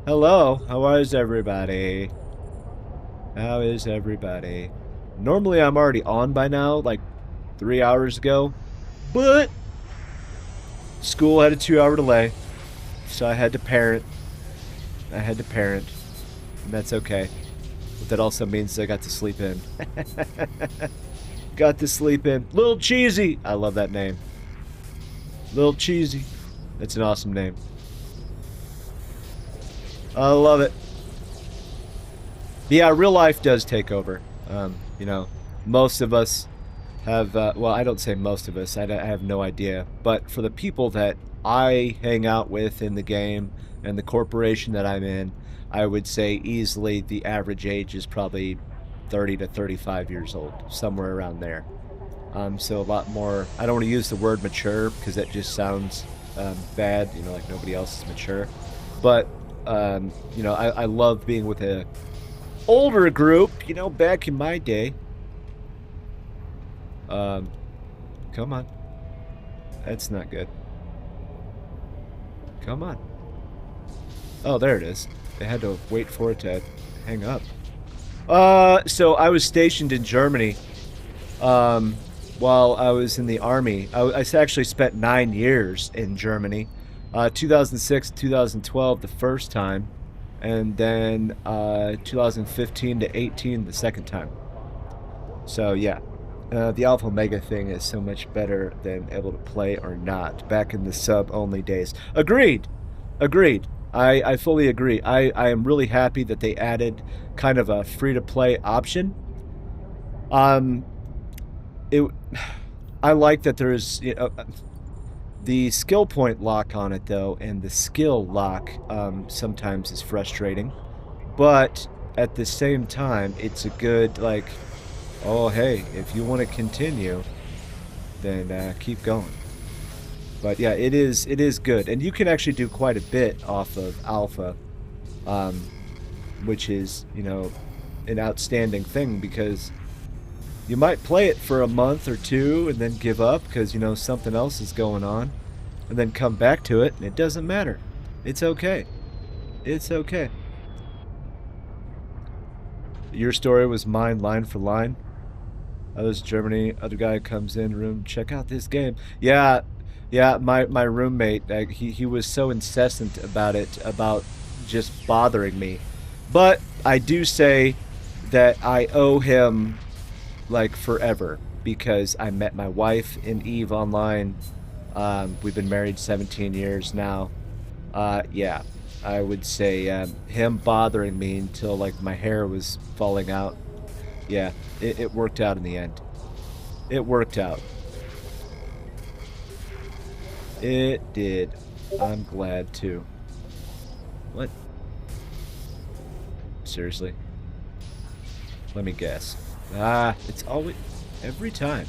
How is everybody? Normally I'm already on by now, like 3 hours ago. But school had a 2-hour delay. So I had to parent. And that's okay. But that also means I got to sleep in. Little Cheesy. I love that name. Little Cheesy. That's an awesome name. I love it. Yeah, real life does take over. You know, most of us have, well, I don't say most of us. I have no idea. But for the people that I hang out with in the game and the corporation that I'm in, I would say easily the average age is probably 30 to 35 years old, somewhere around there. So a lot more, I don't want to use the word mature because that just sounds bad, you know, like nobody else is mature. But, you know, I love being with a older group, you know, back in my day. Come on. That's not good. Come on. Oh, there it is. They had to wait for it to hang up. So I was stationed in Germany while I was in the Army. I actually spent 9 years in Germany. 2006, 2012 the first time, and then 2015 to 18 the second time. So yeah, the Alpha Omega thing is so much better than able to play or not back in the sub-only days. Agreed. Agreed. I fully agree. I am really happy that they added kind of a free-to-play option. It, I like that there's, you know, the skill point lock on it though, and the skill lock sometimes is frustrating, but at the same time, it's a good, like, oh hey, if you want to continue, then keep going. But yeah, it is good, and you can actually do quite a bit off of Alpha, which is, you know, an outstanding thing, because you might play it for a month or two and then give up because, you know, something else is going on, and then come back to it, and it doesn't matter. It's okay. It's okay. Your story was mine, line for line. I was Germany. Other guy comes in room. Check out this game. Yeah, yeah. My roommate. He was so incessant about it, about just bothering me. But I do say that I owe him like forever, because I met my wife in EVE Online. We've been married 17 years now. Yeah, I would say him bothering me until like my hair was falling out. Yeah, it worked out in the end. It worked out. It did. I'm glad too. What? Seriously? Let me guess. It's always, every time.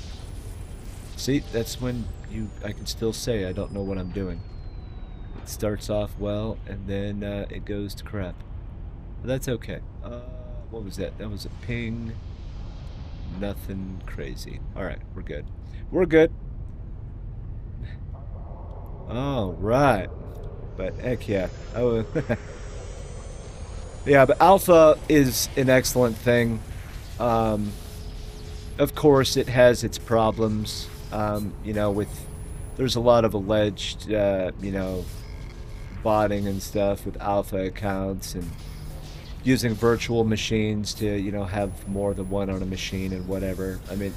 See, that's when I can still say I don't know what I'm doing. It starts off well, and then it goes to crap. But that's okay. What was that? That was a ping. Nothing crazy. Alright, we're good. We're good. Alright. But heck yeah. Oh, yeah, but Alpha is an excellent thing. Of course, it has its problems. You know, there's a lot of alleged, you know, botting and stuff with Alpha accounts, and using virtual machines to, you know, have more than one on a machine and whatever. I mean,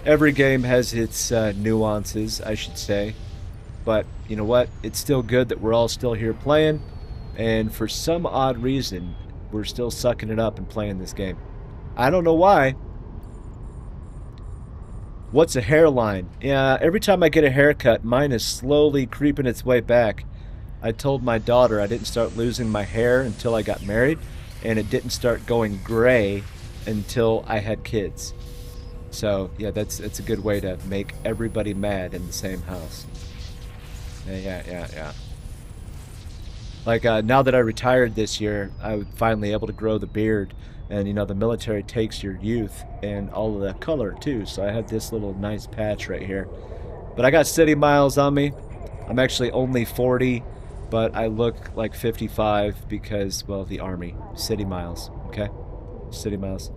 every game has its nuances, I should say. But, you know what? It's still good that we're all still here playing, and for some odd reason, we're still sucking it up and playing this game. I don't know why. What's a hairline? Yeah, every time I get a haircut, mine is slowly creeping its way back. I told my daughter I didn't start losing my hair until I got married, and it didn't start going gray until I had kids. So, yeah, that's a good way to make everybody mad in the same house. Yeah. Like, now that I retired this year, I was finally able to grow the beard. And, you know, the military takes your youth and all of the color, too. So I have this little nice patch right here. But I got city miles on me. I'm actually only 40, but I look like 55 because, well, the Army. City miles, okay? City miles.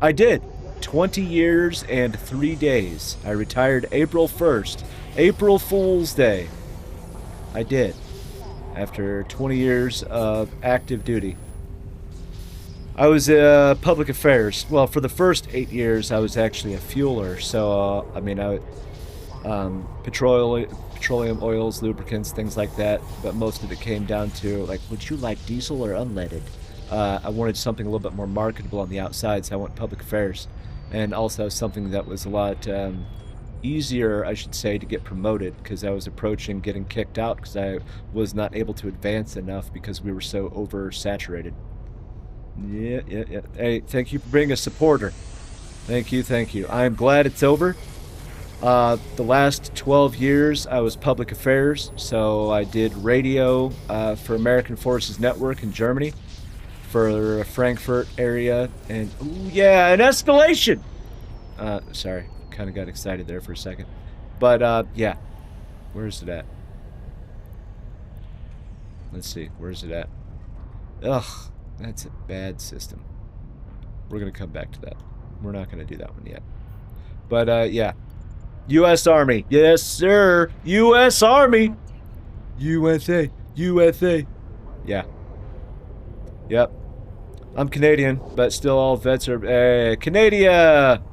I did. 20 years and 3 days. I retired April 1st. April Fool's Day. I did. After 20 years of active duty. I was public affairs. Well, for the first 8 years, I was actually a fueler. So, I mean, petroleum oils, lubricants, things like that. But most of it came down to, like, would you like diesel or unleaded? I wanted something a little bit more marketable on the outside, so I went public affairs. And also something that was a lot easier, I should say, to get promoted, because I was approaching getting kicked out because I was not able to advance enough because we were so oversaturated. Yeah. Hey, thank you for being a supporter. Thank you. I am glad it's over. The last 12 years I was public affairs, so I did radio for American Forces Network in Germany, for the Frankfurt area, and ooh, yeah, an escalation! Sorry, kind of got excited there for a second. But, yeah. Where is it at? Let's see. Where is it at? Ugh. That's a bad system. We're going to come back to that. We're not going to do that one yet. But, yeah. U.S. Army. Yes, sir. U.S. Army. USA. USA. Yeah. Yep. I'm Canadian, but still all vets are... Canada!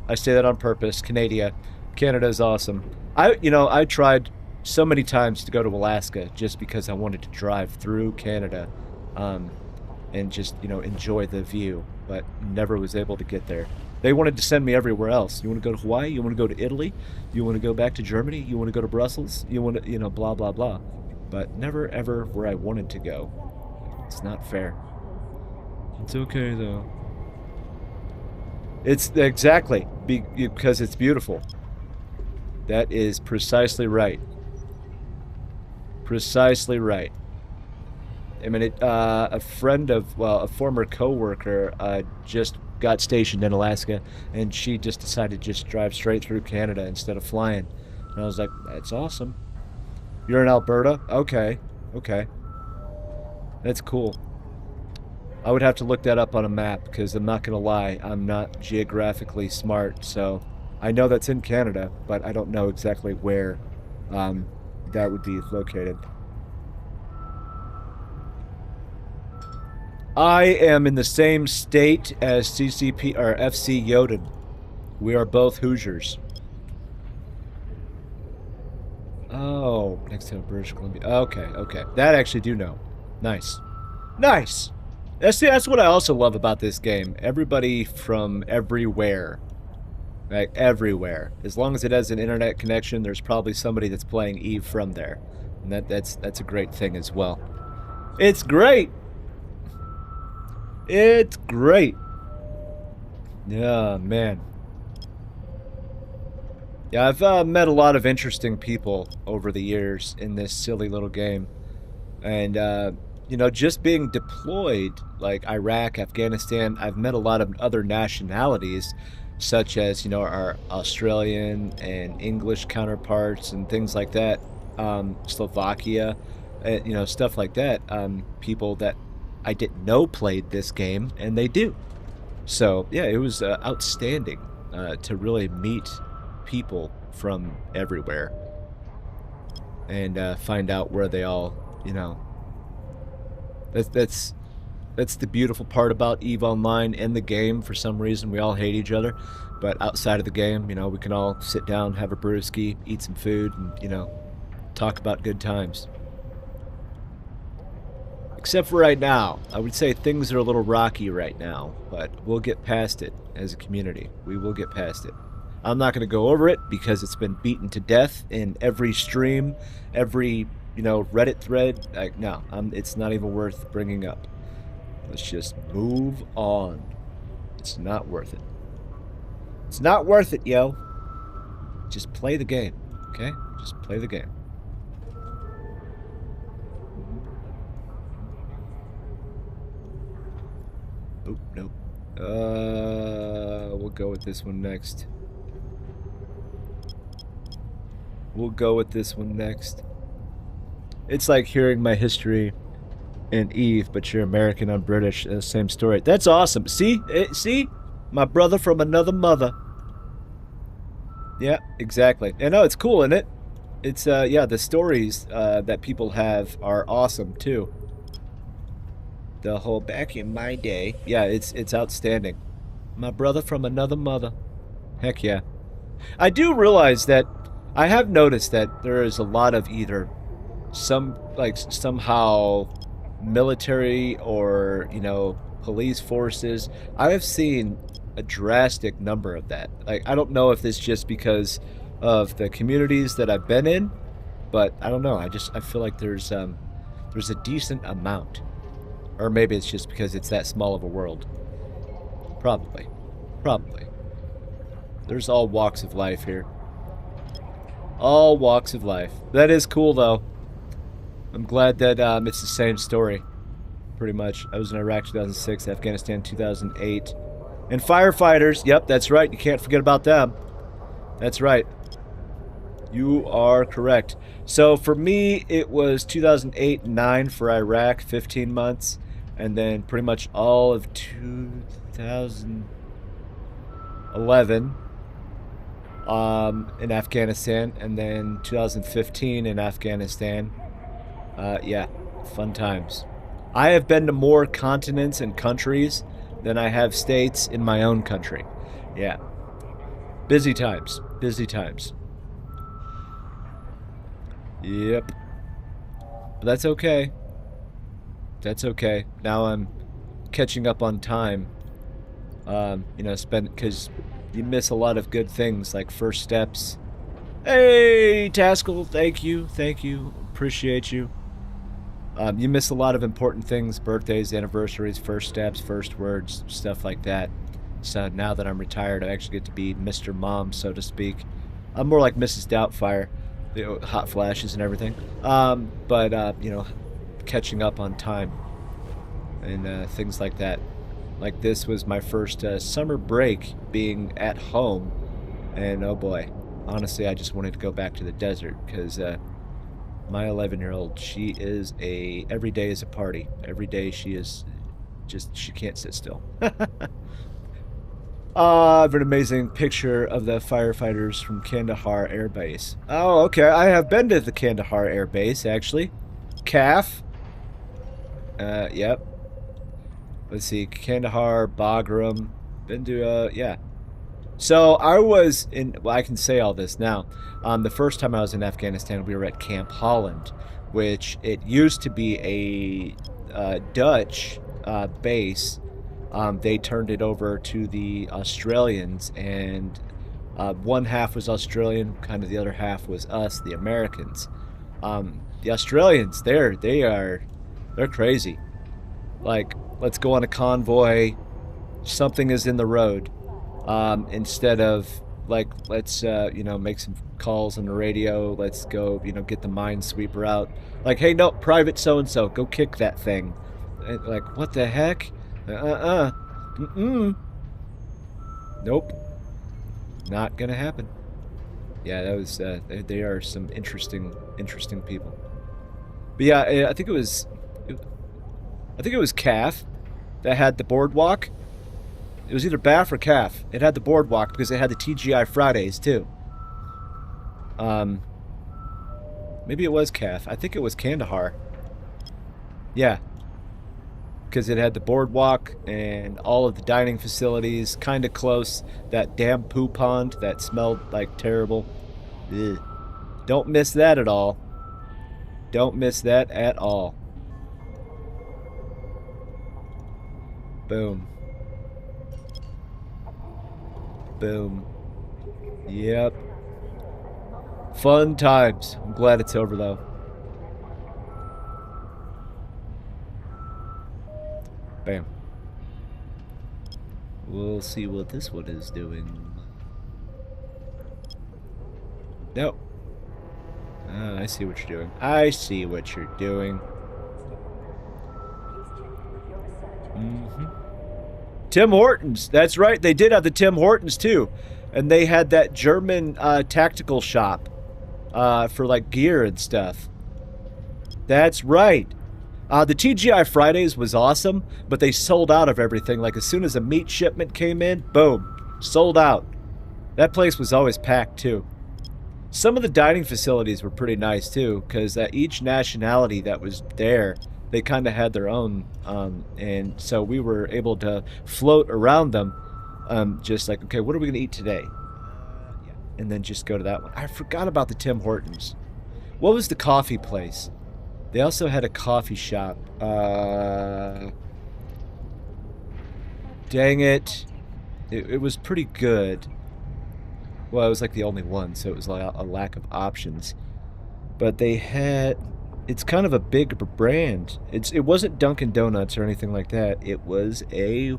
I say that on purpose. Canada. Canada is awesome. I tried so many times to go to Alaska just because I wanted to drive through Canada and just, enjoy the view, but never was able to get there. They wanted to send me everywhere else. You want to go to Hawaii? You want to go to Italy? You want to go back to Germany? You want to go to Brussels? You want to, blah, blah, blah. But never, ever where I wanted to go. It's not fair. It's okay, though. It's exactly because it's beautiful. That is precisely right. Precisely right. I mean, a former coworker just got stationed in Alaska, and she just decided to just drive straight through Canada instead of flying. And I was like, that's awesome. You're in Alberta? Okay. Okay. That's cool. I would have to look that up on a map, because I'm not going to lie, I'm not geographically smart, so I know that's in Canada, but I don't know exactly where that would be located. I am in the same state as CCP or FC Yoden. We are both Hoosiers. Oh, next to British Columbia. Okay, okay. That I actually do know. Nice. Nice! That's what I also love about this game. Everybody from everywhere. Like, everywhere. As long as it has an internet connection, there's probably somebody that's playing EVE from there. And that's a great thing as well. It's great! It's great! Yeah, man. Yeah, I've met a lot of interesting people over the years in this silly little game. And, just being deployed, like Iraq, Afghanistan, I've met a lot of other nationalities, such as, our Australian and English counterparts and things like that, Slovakia, stuff like that, people that I didn't know played this game, and they do. So, yeah, it was outstanding to really meet people from everywhere and find out where they all, That's the beautiful part about EVE Online and the game. For some reason, we all hate each other, but outside of the game, we can all sit down, have a brewski, eat some food, and, talk about good times. Except for right now. I would say things are a little rocky right now, but we'll get past it as a community. We will get past it. I'm not going to go over it because it's been beaten to death in every stream, every Reddit thread. No, it's not even worth bringing up. Let's just move on. It's not worth it. It's not worth it, yo. Just play the game, okay? Just play the game. Oh, nope. We'll go with this one next. We'll go with this one next. It's like hearing my history in EVE, but you're American, I'm British. Same story. That's awesome. See? See? My brother from another mother. Yeah, exactly. And no, it's cool, isn't it? It's, yeah, the stories that people have are awesome, too. The whole back in my day. Yeah, it's outstanding. My brother from another mother. Heck yeah. I do realize that I have noticed that there is a lot of either somehow military or, police forces. I have seen a drastic number of that. Like, I don't know if it's just because of the communities that I've been in, but I don't know. I feel like there's a decent amount. Or maybe it's just because it's that small of a world. Probably. There's all walks of life here. All walks of life. That is cool, though. I'm glad that it's the same story, pretty much. I was in Iraq 2006, Afghanistan 2008. And firefighters, yep, that's right. You can't forget about them. That's right. You are correct. So for me, it was 2008 and 9 for Iraq, 15 months, and then pretty much all of 2011 in Afghanistan, and then 2015 in Afghanistan. Yeah, fun times. I have been to more continents and countries than I have states in my own country. Yeah, busy times, busy times. Yep. But that's okay. That's okay. Now I'm catching up on time. Spend because you miss a lot of good things like first steps. Hey, Taskell, thank you, appreciate you. You miss a lot of important things: birthdays, anniversaries, first steps, first words, stuff like that. So now that I'm retired, I actually get to be Mr. Mom, so to speak. I'm more like Mrs. Doubtfire, hot flashes and everything. Catching up on time and things like that. Like this was my first summer break being at home, and oh boy, honestly, I just wanted to go back to the desert because my 11-year-old, she is every day is a party. Every day she is she can't sit still. I have an amazing picture of the firefighters from Kandahar Air Base. Oh, okay. I have been to the Kandahar Air Base, actually. CAF. Yep. Let's see. Kandahar, Bagram. Been to, yeah. So I was in, well, I can say all this now. The first time I was in Afghanistan, we were at Camp Holland, which it used to be a Dutch base. They turned it over to the Australians, and one half was Australian, kind of the other half was us, the Americans. The Australians, they're crazy. Like, let's go on a convoy. Something is in the road. Instead of like, let's make some calls on the radio. Let's go, get the minesweeper out. Like, hey, no, private so and so, go kick that thing. And, like, what the heck? Nope. Not gonna happen. Yeah, that was they are some interesting people. But yeah, I think it was CAF that had the boardwalk. It was either BAF or CAF. It had the boardwalk because it had the TGI Fridays too. Maybe it was CAF. I think it was Kandahar. Yeah. Because it had the boardwalk and all of the dining facilities kind of close. That damn poo pond that smelled like terrible. Ugh. Don't miss that at all. Don't miss that at all. Boom. Boom. Yep. Fun times. I'm glad it's over though. Bam. We'll see what this one is doing. No. I see what you're doing. I see what you're doing. Tim Hortons. That's right. They did have the Tim Hortons too. And they had that German tactical shop for like gear and stuff. That's right. The TGI Fridays was awesome, but they sold out of everything. Like as soon as a meat shipment came in, boom, sold out. That place was always packed too. Some of the dining facilities were pretty nice too, because each nationality that was there, they kind of had their own, and so we were able to float around them, just like, okay, what are we gonna eat today? Yeah, and then just go to that one. I forgot about the Tim Hortons. What was the coffee place? They also had a coffee shop. Dang it. It was pretty good. Well, it was like the only one, so it was like a lack of options. But they had... It's kind of a big brand. It wasn't Dunkin' Donuts or anything like that. It was a...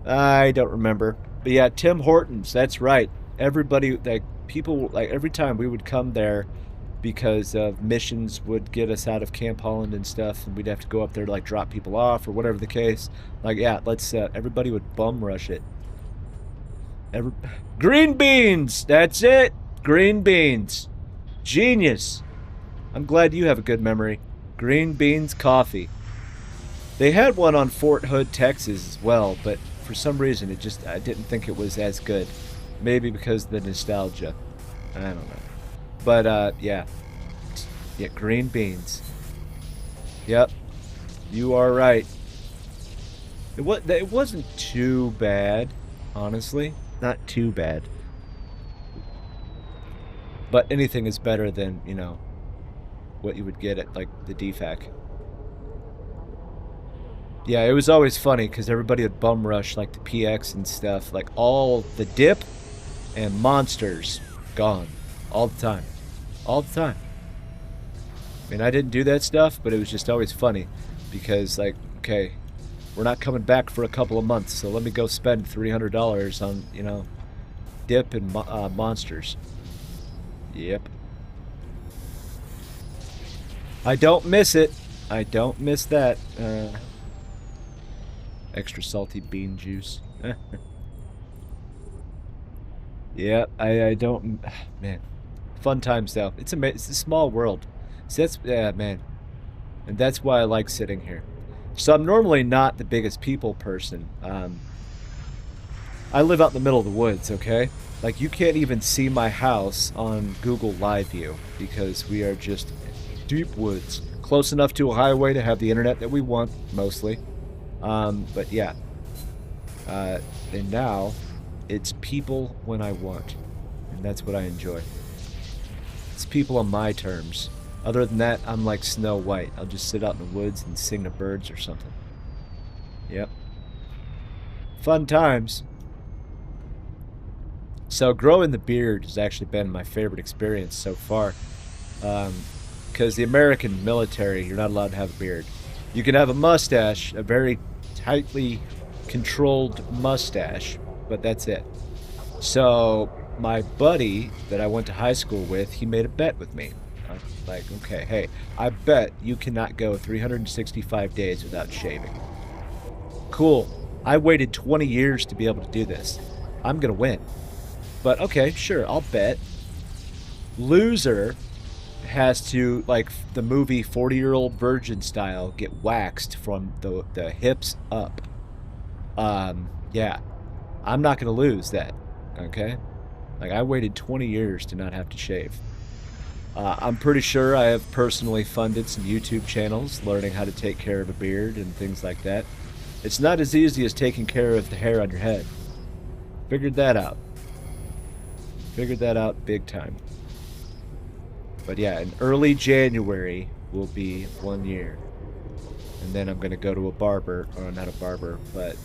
I don't remember. But yeah, Tim Hortons, that's right. Everybody, like, people, like, every time we would come there because missions would get us out of Camp Holland and stuff, and we'd have to go up there to, like, drop people off or whatever the case. Like, yeah, let's, everybody would bum rush it. Green beans! That's it! Green beans. Genius. I'm glad you have a good memory. Green beans coffee. They had one on Fort Hood, Texas as well, but for some reason I didn't think it was as good. Maybe because of the nostalgia. I don't know. But yeah. Yeah, green beans. Yep. You are right. It wasn't too bad, honestly. Not too bad. But anything is better than, you know, what you would get at, like, the DFAC. Yeah, it was always funny because everybody would bum rush, like, the PX and stuff. Like, all the dip and monsters gone. All the time. All the time. I mean, I didn't do that stuff, but it was just always funny. Because, like, okay, we're not coming back for a couple of months, so let me go spend $300 on, you know, dip and monsters. Yep. I don't miss it. I don't miss that. Extra salty bean juice. Yeah, I don't... Man. Fun times, though. It's a small world. So that's... Yeah, man. And that's why I like sitting here. So I'm normally not the biggest people person. I live out in the middle of the woods, okay? Like, you can't even see my house on Google Live View because we are just deep woods. Close enough to a highway to have the internet that we want, mostly. But yeah. And now, it's people when I want. And that's what I enjoy. It's people on my terms. Other than that, I'm like Snow White. I'll just sit out in the woods and sing to birds or something. Yep. Fun times. So growing the beard has actually been my favorite experience so far. Because the American military, you're not allowed to have a beard. You can have a mustache, a very tightly controlled mustache, but that's it. So my buddy that I went to high school with, he made a bet with me. I was like, okay, hey, I bet you cannot go 365 days without shaving. Cool. I waited 20 years to be able to do this. I'm gonna win. But okay, sure, I'll bet. Loser has to, like the movie 40-Year-Old Virgin style, get waxed from the hips up. Yeah. I'm not going to lose that, okay? Like, I waited 20 years to not have to shave. I'm pretty sure I have personally funded some YouTube channels learning how to take care of a beard and things like that. It's not as easy as taking care of the hair on your head. Figured that out. Figured that out big time. But yeah, in early January will be 1 year. And then I'm going to go to a barber, or not a barber, but,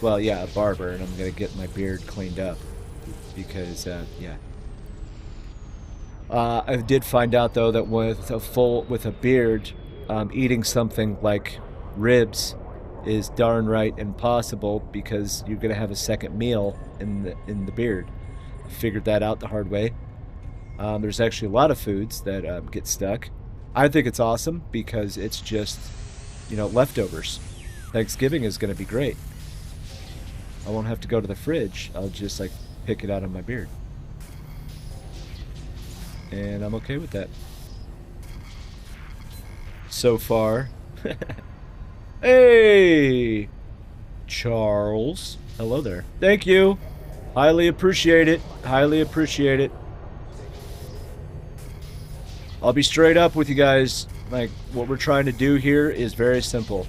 well, yeah, a barber, and I'm going to get my beard cleaned up. Because, yeah. I did find out, though, that with a beard, eating something like ribs is darn right impossible because you're going to have a second meal in the beard. I figured that out the hard way. There's actually a lot of foods that get stuck. I think it's awesome because it's just, you know, leftovers. Thanksgiving is going to be great. I won't have to go to the fridge. I'll just, like, pick it out of my beard. And I'm okay with that. So far. Hey! Charles. Hello there. Thank you. Highly appreciate it. Highly appreciate it. I'll be straight up with you guys. Like, what we're trying to do here is very simple.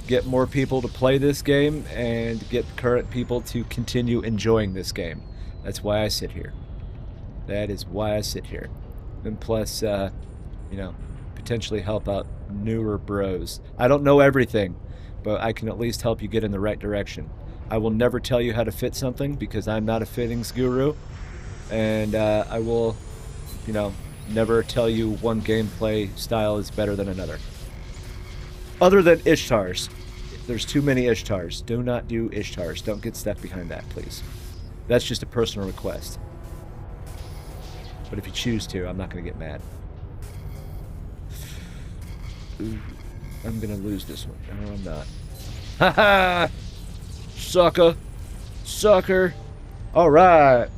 Get more people to play this game and get current people to continue enjoying this game. That's why I sit here. That is why I sit here. And plus, you know, potentially help out newer bros. I don't know everything, but I can at least help you get in the right direction. I will never tell you how to fit something because I'm not a fittings guru. And I will, you know, never tell you one gameplay style is better than another. Other than Ishtars. There's too many Ishtars. Do not do Ishtars. Don't get stuck behind that, please. That's just a personal request. But if you choose to, I'm not going to get mad. Ooh, I'm going to lose this one. No, I'm not. Ha-ha! Sucker. Sucker. Alright.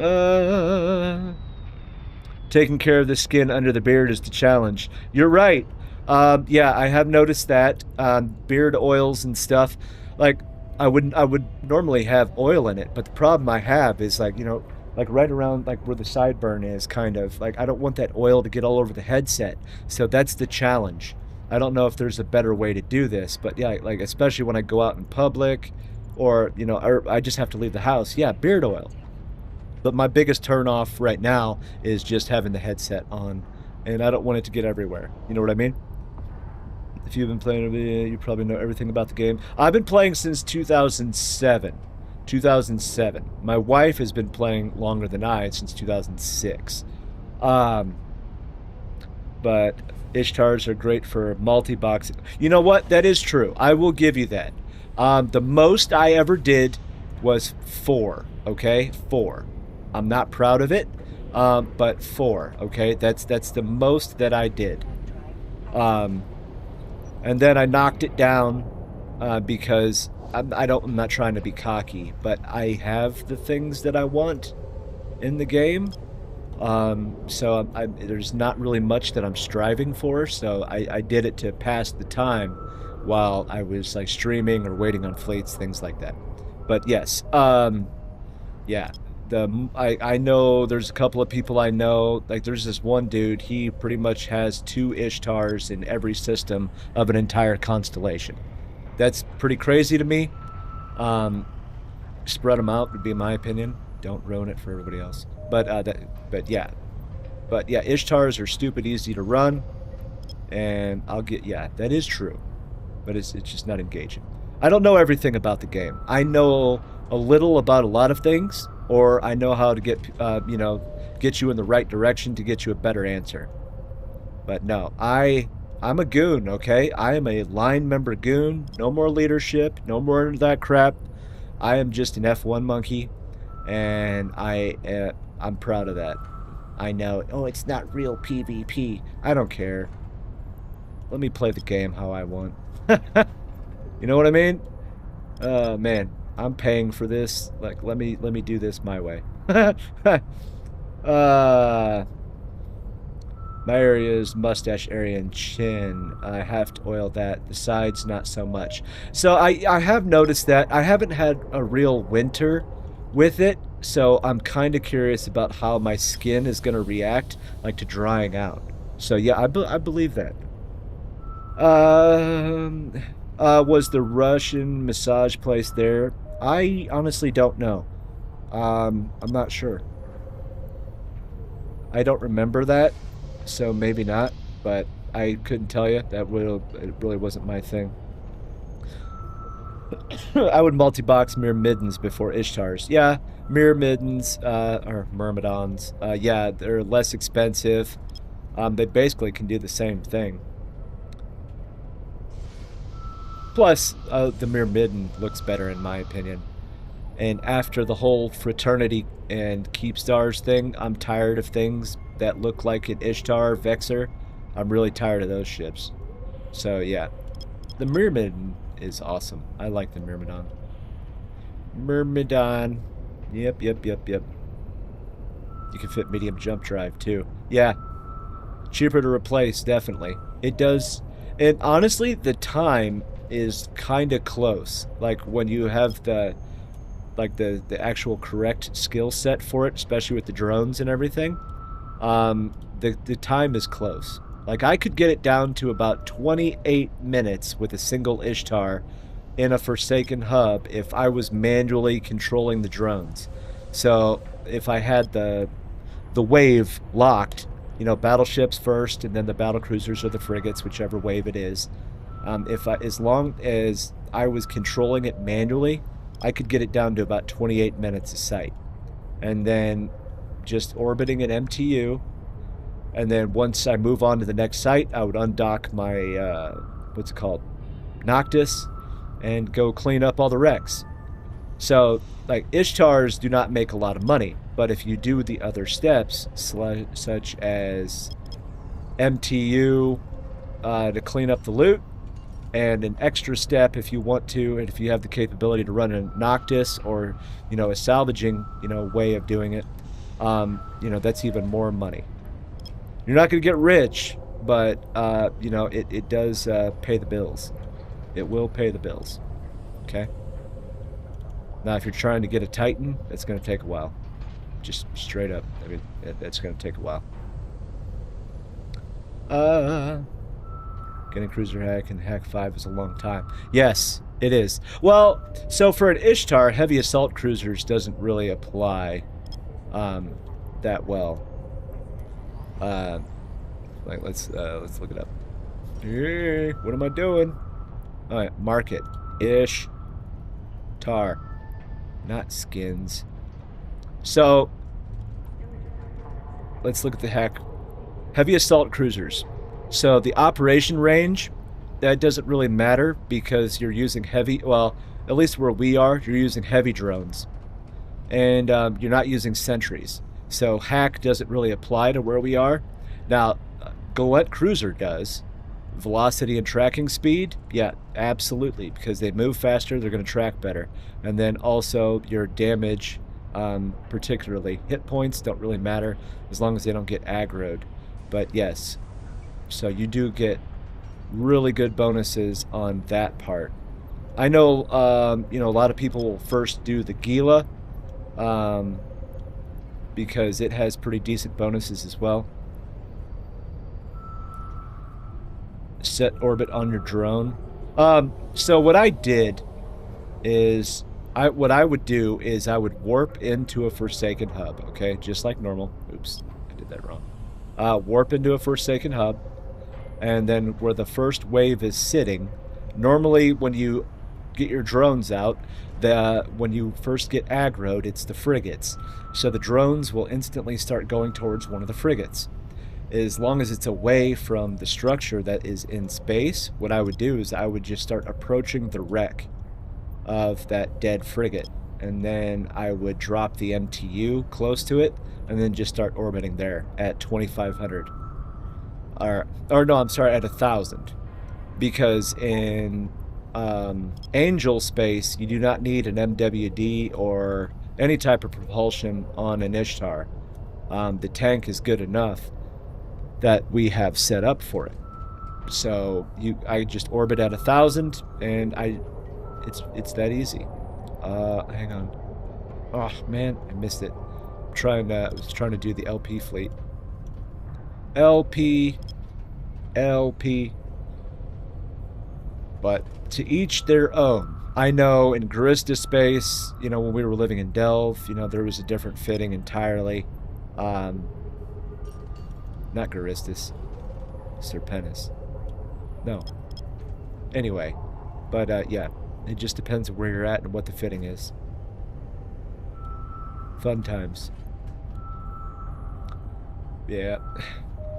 Uh, Taking care of the skin under the beard is the challenge. You're right. Yeah, I have noticed that beard oils and stuff. Like, I would normally have oil in it, but the problem I have is like, like right around like where the sideburn is, kind of like I don't want that oil to get all over the headset. So that's the challenge. I don't know if there's a better way to do this, but yeah, like especially when I go out in public, or or I just have to leave the house. Yeah, beard oil. But my biggest turnoff right now is just having the headset on, and I don't want it to get everywhere. You know what I mean? If you've been playing, you probably know everything about the game. I've been playing since 2007. 2007. My wife has been playing longer than I, since 2006. Um, but Ishtars are great for multi-boxing. You know what? That is true. I will give you that. The most I ever did was 4. Okay, 4. I'm not proud of it, but 4. Okay, that's the most that I did. Um, and then I knocked it down because I'm not trying to be cocky, but I have the things that I want in the game. So there's not really much that I'm striving for. So I did it to pass the time while I was like streaming or waiting on fleets, things like that. But yes, yeah. I know there's a couple of people I know. Like there's this one dude. He pretty much has 2 Ishtars in every system of an entire constellation. That's pretty crazy to me. Spread them out would be my opinion. Don't ruin it for everybody else. But yeah, Ishtars are stupid easy to run, and yeah, that is true, but it's just not engaging. I don't know everything about the game. I know a little about a lot of things, or I know how to get get you in the right direction to get you a better answer. But no, I'm a goon, okay? I am a line member goon. No more leadership, no more of that crap. I am just an F1 monkey, and I'm proud of that. I know, oh, it's not real PvP. I don't care. Let me play the game how I want. You know what I mean? Man, I'm paying for this. Like, let me do this my way. My area is mustache area and chin. I have to oil that. The sides, not so much. So I have noticed that. I haven't had a real winter with it, so I'm kind of curious about how my skin is going to react, like to drying out. So yeah, I believe that. Was the Russian massage place there? I honestly don't know. I'm not sure. I don't remember that, so maybe not, but I couldn't tell you. It really wasn't my thing. I would multi-box Myrmidons before Ishtars. Yeah, Myrmidons, or Myrmidons, yeah, they're less expensive. They basically can do the same thing. Plus, the Myrmidon looks better in my opinion. And after the whole fraternity and keep stars thing, I'm tired of things that look like an Ishtar Vexor. I'm really tired of those ships. So yeah, the Myrmidon is awesome. I like the Myrmidon. Myrmidon. Yep. You can fit medium jump drive too. Yeah. Cheaper to replace, definitely. It does. And honestly, the time is kind of close. Like when you have the actual correct skill set for it, especially with the drones and everything, the time is close. Like I could get it down to about 28 minutes with a single Ishtar in a Forsaken hub if I was manually controlling the drones. So if I had the wave locked, battleships first and then the battle cruisers or the frigates, whichever wave it is, as long as I was controlling it manually, I could get it down to about 28 minutes a sight. And then just orbiting an MTU. And then once I move on to the next site, I would undock my, what's it called? Noctis, and go clean up all the wrecks. So, like, Ishtars do not make a lot of money. But if you do the other steps, such as MTU to clean up the loot, and an extra step if you want to, and if you have the capability to run a Noctis or, a salvaging, way of doing it, you know, that's even more money. You're not going to get rich, but, you know, it does pay the bills. It will pay the bills. Okay? Now, if you're trying to get a Titan, it's going to take a while. Just straight up. I mean, that's going to take a while. Getting cruiser hack and hack 5 is a long time. Yes, it is. Well, so for an Ishtar, heavy assault cruisers doesn't really apply that well. Like let's look it up. Hey, what am I doing? All right, market Ishtar, not skins. So let's look at the hack. Heavy assault cruisers. So the operation range, that doesn't really matter because you're using heavy, well, at least where we are, you're using heavy drones. And you're not using sentries. So hack doesn't really apply to where we are. Now, Galette Cruiser does. Velocity and tracking speed, yeah, absolutely, because they move faster, they're going to track better. And then also your damage, particularly hit points, don't really matter as long as they don't get aggroed. But yes, so you do get really good bonuses on that part. I know, you know, a lot of people will first do the Gila because it has pretty decent bonuses as well. Set orbit on your drone. So what I did is, what I would do is I would warp into a Forsaken hub, okay? Just like normal. Oops, I did that wrong. Warp into a Forsaken hub, and then where the first wave is sitting, normally when you get your drones out, when you first get aggroed, it's the frigates. So the drones will instantly start going towards one of the frigates. As long as it's away from the structure that is in space, what I would do is I would just start approaching the wreck of that dead frigate, and then I would drop the MTU close to it, and then just start orbiting there at 2,500. Or no, I'm sorry, at 1,000. Because in Angel space, you do not need an MWD or any type of propulsion on an Ishtar. The tank is good enough that we have set up for it. So I just orbit at 1,000, and it's that easy. Hang on. Oh man, I missed it. I was trying to do the LP fleet. LP. But to each their own. I know in Garista space, you know, when we were living in Delve, you know, there was a different fitting entirely. Not Garistus. Serpentis. No. Anyway. But, yeah. It just depends on where you're at and what the fitting is. Fun times. Yeah.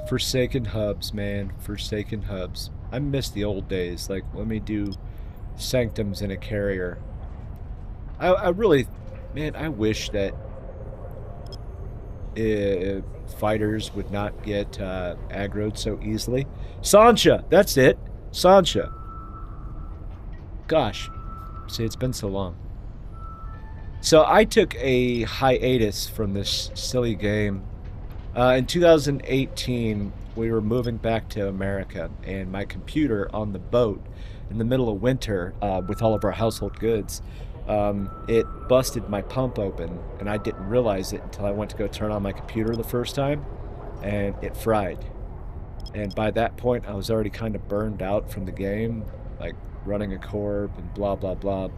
Forsaken hubs, man. Forsaken hubs. I miss the old days. Like, let me do sanctums in a carrier. I really... Man, I wish that fighters would not get aggroed so easily. Sancha! That's it! Sancha! Gosh. See, it's been so long. So I took a hiatus from this silly game. In 2018, we were moving back to America, and my computer on the boat in the middle of winter with all of our household goods, it busted my pump open, and I didn't realize it until I went to go turn on my computer the first time, and it fried. And by that point, I was already kind of burned out from the game, like running a corp and blah, blah, blah.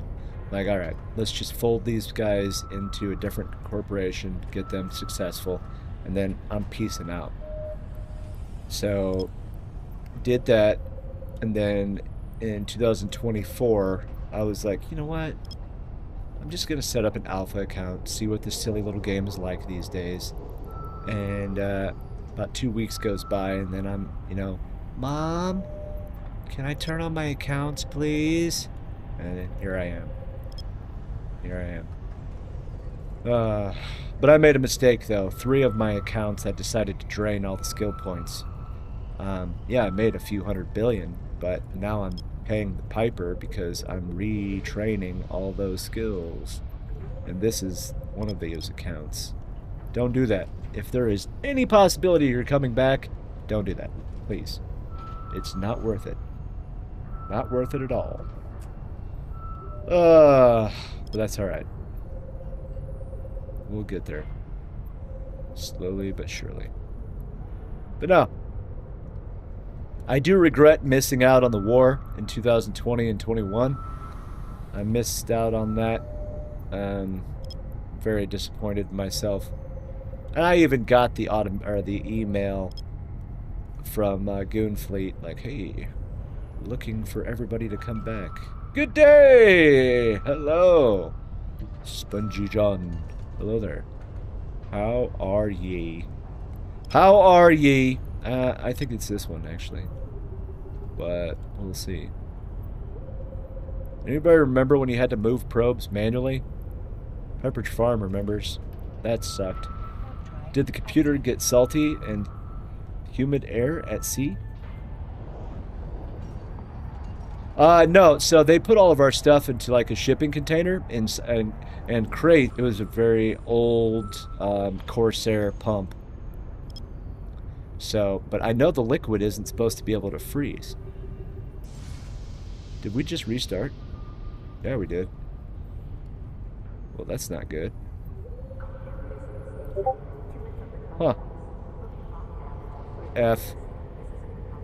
Like, all right, let's just fold these guys into a different corporation, get them successful, and then I'm peacing out. So, did that, and then in 2024, I was like, you know what? I'm just going to set up an alpha account, see what this silly little game is like these days. And about 2 weeks goes by, and then I'm, you know, Mom, can I turn on my accounts, please? And then here I am. Here I am. But I made a mistake, though. 3 of my accounts I decided to drain all the skill points. Yeah, I made a few $100 billion, but now I'm paying the piper because I'm retraining all those skills. And this is one of those accounts. Don't do that. If there is any possibility you're coming back, don't do that. Please. It's not worth it. Not worth it at all. But that's alright. We'll get there. Slowly but surely. But no. I do regret missing out on the war in 2020 and 21. I missed out on that. Very disappointed in myself. And I even got the email from Goonfleet, like, hey, looking for everybody to come back. Good day! Hello! Spongy John. Hello there. How are ye? How are ye? I think it's this one, actually. But we'll see. Anybody remember when you had to move probes manually? Pepperidge Farm remembers. That sucked. Did the computer get salty and humid air at sea? No. So they put all of our stuff into like a shipping container and crate. It was a very old Corsair pump. So, but I know the liquid isn't supposed to be able to freeze. Did we just restart? Yeah, we did. Well, that's not good. Huh. F.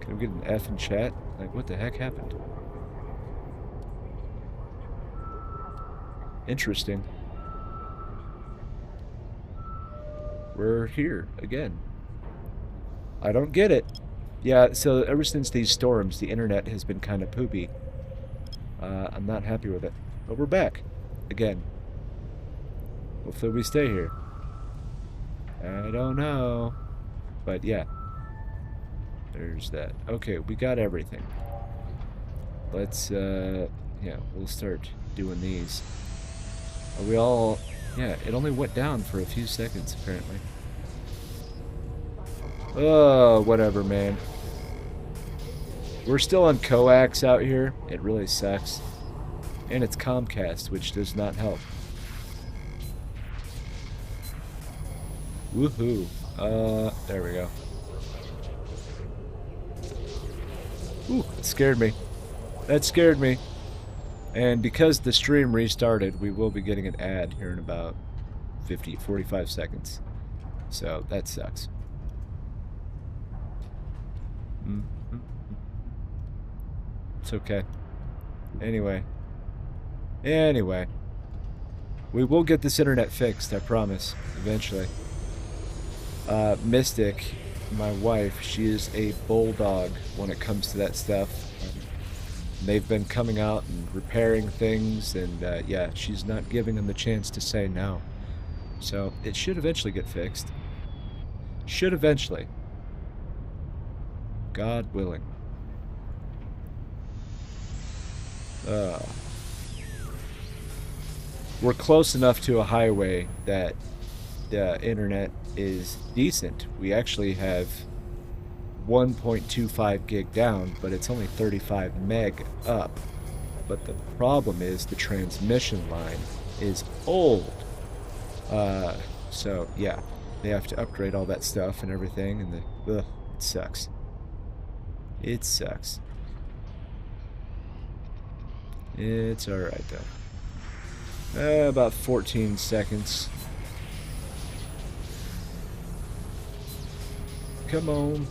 Can we get an F in chat? Like, what the heck happened? Interesting. We're here again. I don't get it. Yeah, so ever since these storms, the internet has been kind of poopy. I'm not happy with it. But we're back. Again. Hopefully we stay here. I don't know. But yeah. There's that. Okay, we got everything. Let's, yeah, we'll start doing these. Are we all... Yeah, it only went down for a few seconds, apparently. Oh, whatever, man. We're still on coax out here. It really sucks. And it's Comcast, which does not help. Woohoo. There we go. Ooh, it scared me. That scared me. And because the stream restarted, we will be getting an ad here in about 45 seconds. So, that sucks. It's okay. Anyway. We will get this internet fixed, I promise. Eventually. Mystic, my wife, she is a bulldog when it comes to that stuff. They've been coming out and repairing things, and yeah, she's not giving them the chance to say no. So, it should eventually get fixed. Should eventually. God willing. We're close enough to a highway that the internet is decent. We actually have 1.25 gig down, but it's only 35 meg up. But the problem is the transmission line is old. So yeah, they have to upgrade all that stuff and everything, and it sucks. It sucks. It's alright though. About 14 seconds. Come on.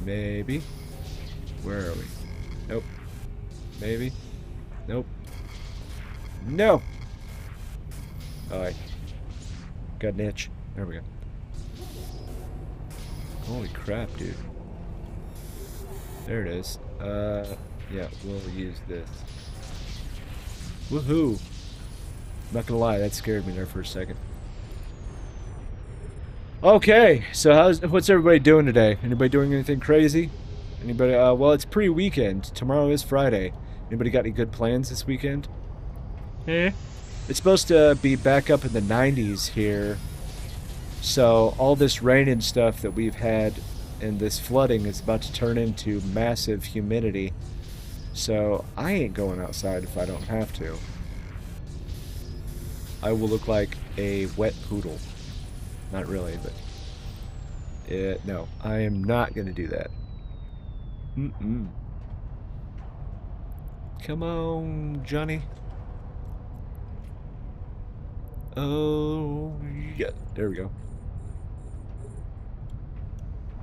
Maybe. Where are we? Nope. Maybe. Nope. No! Alright. Got an itch. There we go. Holy crap, dude. There it is. Yeah, we'll use this. Woohoo! I'm not gonna lie, that scared me there for a second. Okay, so what's everybody doing today? Anybody doing anything crazy? Anybody? Well, it's pre-weekend. Tomorrow is Friday. Anybody got any good plans this weekend? Eh? It's supposed to be back up in the 90s here. So all this rain and stuff that we've had and this flooding is about to turn into massive humidity. So I ain't going outside if I don't have to. I will look like a wet poodle. Not really, but... no, I am not going to do that. Mm-mm. Come on, Johnny. Oh, yeah. There we go.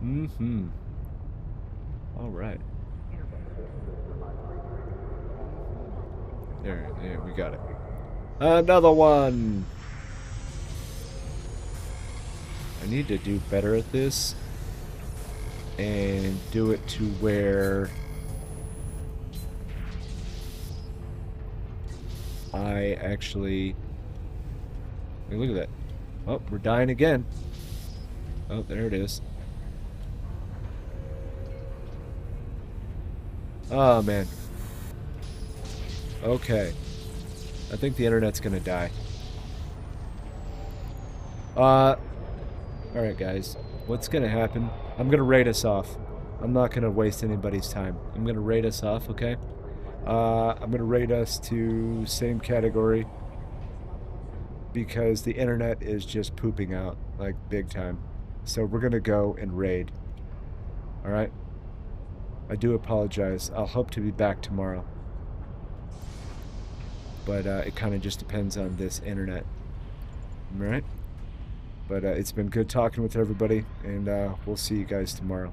Mm-hmm. All right. There, we got it. Another one! I need to do better at this. And do it to where I actually... Hey, look at that. Oh, we're dying again. Oh, there it is. Oh, man. Okay. I think the internet's gonna die. Alright, guys. What's gonna happen? I'm gonna raid us off. I'm not gonna waste anybody's time. I'm gonna raid us off, okay? I'm gonna raid us to same category. Because the internet is just pooping out, like, big time. So we're gonna go and raid. Alright? I do apologize. I'll hope to be back tomorrow. But it kind of just depends on this internet. Alright? But it's been good talking with everybody, and we'll see you guys tomorrow.